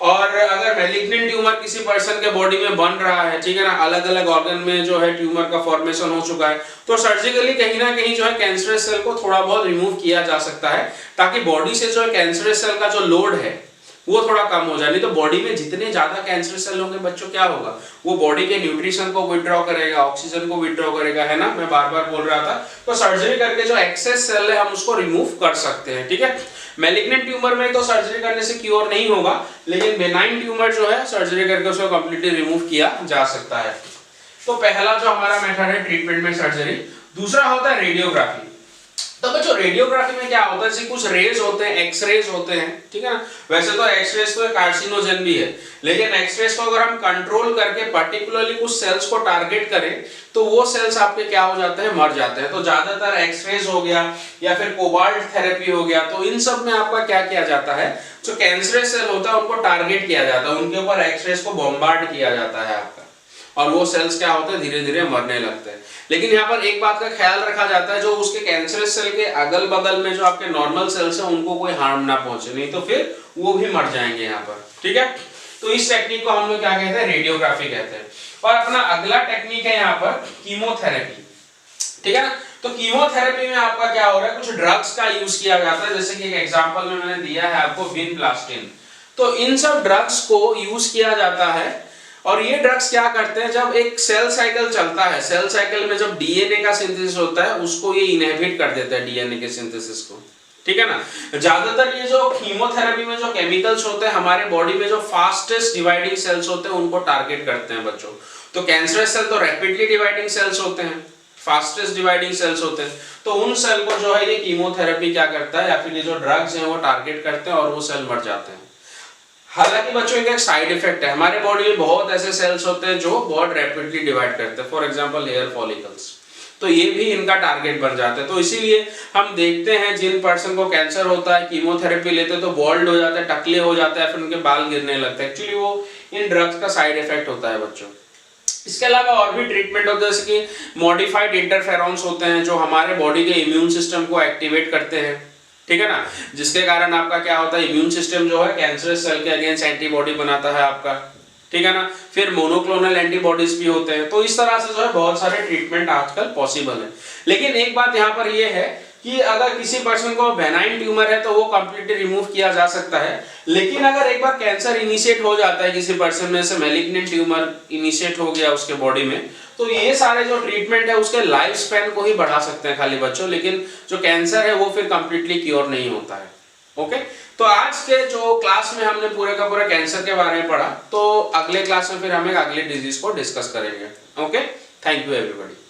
और अगर मैलिग्नेंट ट्यूमर किसी पर्सन के बॉडी में बन रहा है, ठीक है ना, अलग अलग ऑर्गन में जो है ट्यूमर का फॉर्मेशन हो चुका है, तो सर्जिकली कहीं ना कहीं जो है कैंसरस सेल को थोड़ा बहुत रिमूव किया जा सकता है, ताकि बॉडी से जो है कैंसरस सेल का जो लोड है वो थोड़ा कम हो जाए। नहीं तो बॉडी में जितने ज्यादा कैंसर सेल होंगे बच्चों, क्या होगा, वो बॉडी के न्यूट्रिशन को विथड्रॉ करेगा, ऑक्सीजन को विथड्रॉ करेगा, है ना, मैं बार बार बोल रहा था। तो सर्जरी करके जो एक्सेस सेल है हम उसको रिमूव कर सकते हैं, ठीक है। मैलिग्नेंट ट्यूमर में तो सर्जरी करने से क्योर नहीं होगा, लेकिन बेनाइन ट्यूमर जो है सर्जरी करके उसको कंप्लीटली रिमूव किया जा सकता है। तो पहला जो हमारा मेथड है ट्रीटमेंट में सर्जरी। दूसरा होता है रेडियोग्राफी। तो बच्चों रेडियोग्राफी में क्या होता है, जैसे कुछ रेज होते हैं, एक्सरेज होते हैं, ठीक है ना। वैसे तो एक्सरेज तो कार्सिनोजन भी है, लेकिन एक्सरेज को अगर हम कंट्रोल करके पर्टिकुलरली कुछ सेल्स को टारगेट करें तो वो सेल्स आपके क्या हो जाते हैं, मर जाते हैं। तो ज्यादातर एक्सरेज हो गया या फिर कोबाल्ट थेरेपी हो गया, तो इन सब में आपका क्या किया जाता है, जो कैंसरस सेल होता है उनको टारगेट किया जाता है, उनके ऊपर एक्सरेज को बॉम्बार्ड किया जाता है आपका, और वो सेल्स क्या होते हैं, धीरे धीरे मरने लगते हैं। लेकिन यहाँ पर एक बात का ख्याल रखा जाता है, जो उसके कैंसरस सेल के अगल बगल में जो आपके नॉर्मल सेल्स हैं उनको कोई हार्म ना पहुंचे, नहीं तो फिर वो भी मर जाएंगे यहाँ पर, ठीक है। तो इस टेक्निक को हम लोग क्या कहते हैं, रेडियोग्राफी कहते हैं। और अपना अगला टेक्निक है यहाँ पर कीमोथेरेपी, ठीक है ना। तो कीमोथेरेपी में आपका क्या हो रहा है, कुछ ड्रग्स का यूज किया जाता है, जैसे कि एक एग्जांपल में मैंने दिया है आपको विनप्लास्टिन। तो इन सब ड्रग्स को यूज किया जाता है, और ये ड्रग्स क्या करते हैं, जब एक सेल साइकिल चलता है, सेल साइकिल में जब डीएनए का सिंथेसिस होता है उसको ये इनहिबिट कर देता है, डीएनए के सिंथेसिस को, ठीक है ना। ज्यादातर ये जो कीमोथेरेपी में जो केमिकल्स होते हैं हमारे बॉडी में जो फास्टेस्ट डिवाइडिंग सेल्स होते हैं उनको टारगेट करते हैं बच्चों। तो कैंसरस सेल तो रैपिडली डिवाइडिंग सेल्स होते हैं, फास्टेस्ट डिवाइडिंग सेल्स होते हैं, तो उन सेल को जो है ये कीमोथेरेपी क्या करता है, या फिर ये जो ड्रग्स हैं वो टारगेट करते हैं और वो सेल मर जाते हैं। हालांकि बच्चों इनका एक साइड इफेक्ट है, हमारे बॉडी में बहुत ऐसे सेल्स होते हैं जो बहुत रैपिडली डिवाइड करते हैं, फॉर एग्जांपल हेयर फॉलिकल्स, तो ये भी इनका टारगेट बन जाते हैं। तो इसीलिए हम देखते हैं जिन पर्सन को कैंसर होता है कीमोथेरेपी लेते हैं तो बॉल्ड हो जाते हैं, टकले हो जाते हैं, फिर उनके बाल गिरने लगते हैं, एक्चुअली वो इन ड्रग्स का साइड इफेक्ट होता है बच्चों। इसके अलावा और भी ट्रीटमेंट होते हैं, जैसे कि मॉडिफाइड इंटरफेरॉन्स होते हैं जो हमारे बॉडी के इम्यून सिस्टम को एक्टिवेट करते हैं, ठीक है ना, जिसके कारण आपका क्या होता है, इम्यून सिस्टम जो है कैंसरस सेल के अगेंस्ट एंटीबॉडी बनाता है आपका, ठीक है ना। फिर मोनोक्लोनल एंटीबॉडीज भी होते हैं। तो इस तरह से जो है बहुत सारे ट्रीटमेंट आजकल पॉसिबल है। लेकिन एक बात यहाँ पर ये है कि अगर किसी पर्सन को बेनाइन ट्यूमर है तो वो कंप्लीटली रिमूव किया जा सकता है, लेकिन अगर एक बार कैंसर इनिशिएट हो जाता है किसी पर्सन में से, मैलिग्नेंट ट्यूमर इनिशिएट हो गया उसके बॉडी में, तो ये सारे जो ट्रीटमेंट है उसके लाइफ स्पैन को ही बढ़ा सकते हैं खाली बच्चों, लेकिन जो कैंसर है वो फिर कंप्लीटली क्योर नहीं होता है। ओके, तो आज के जो क्लास में हमने पूरे का पूरा कैंसर के बारे में पढ़ा, तो अगले क्लास में फिर हम एक अगले डिजीज को डिस्कस करेंगे। Okay, thank you everybody.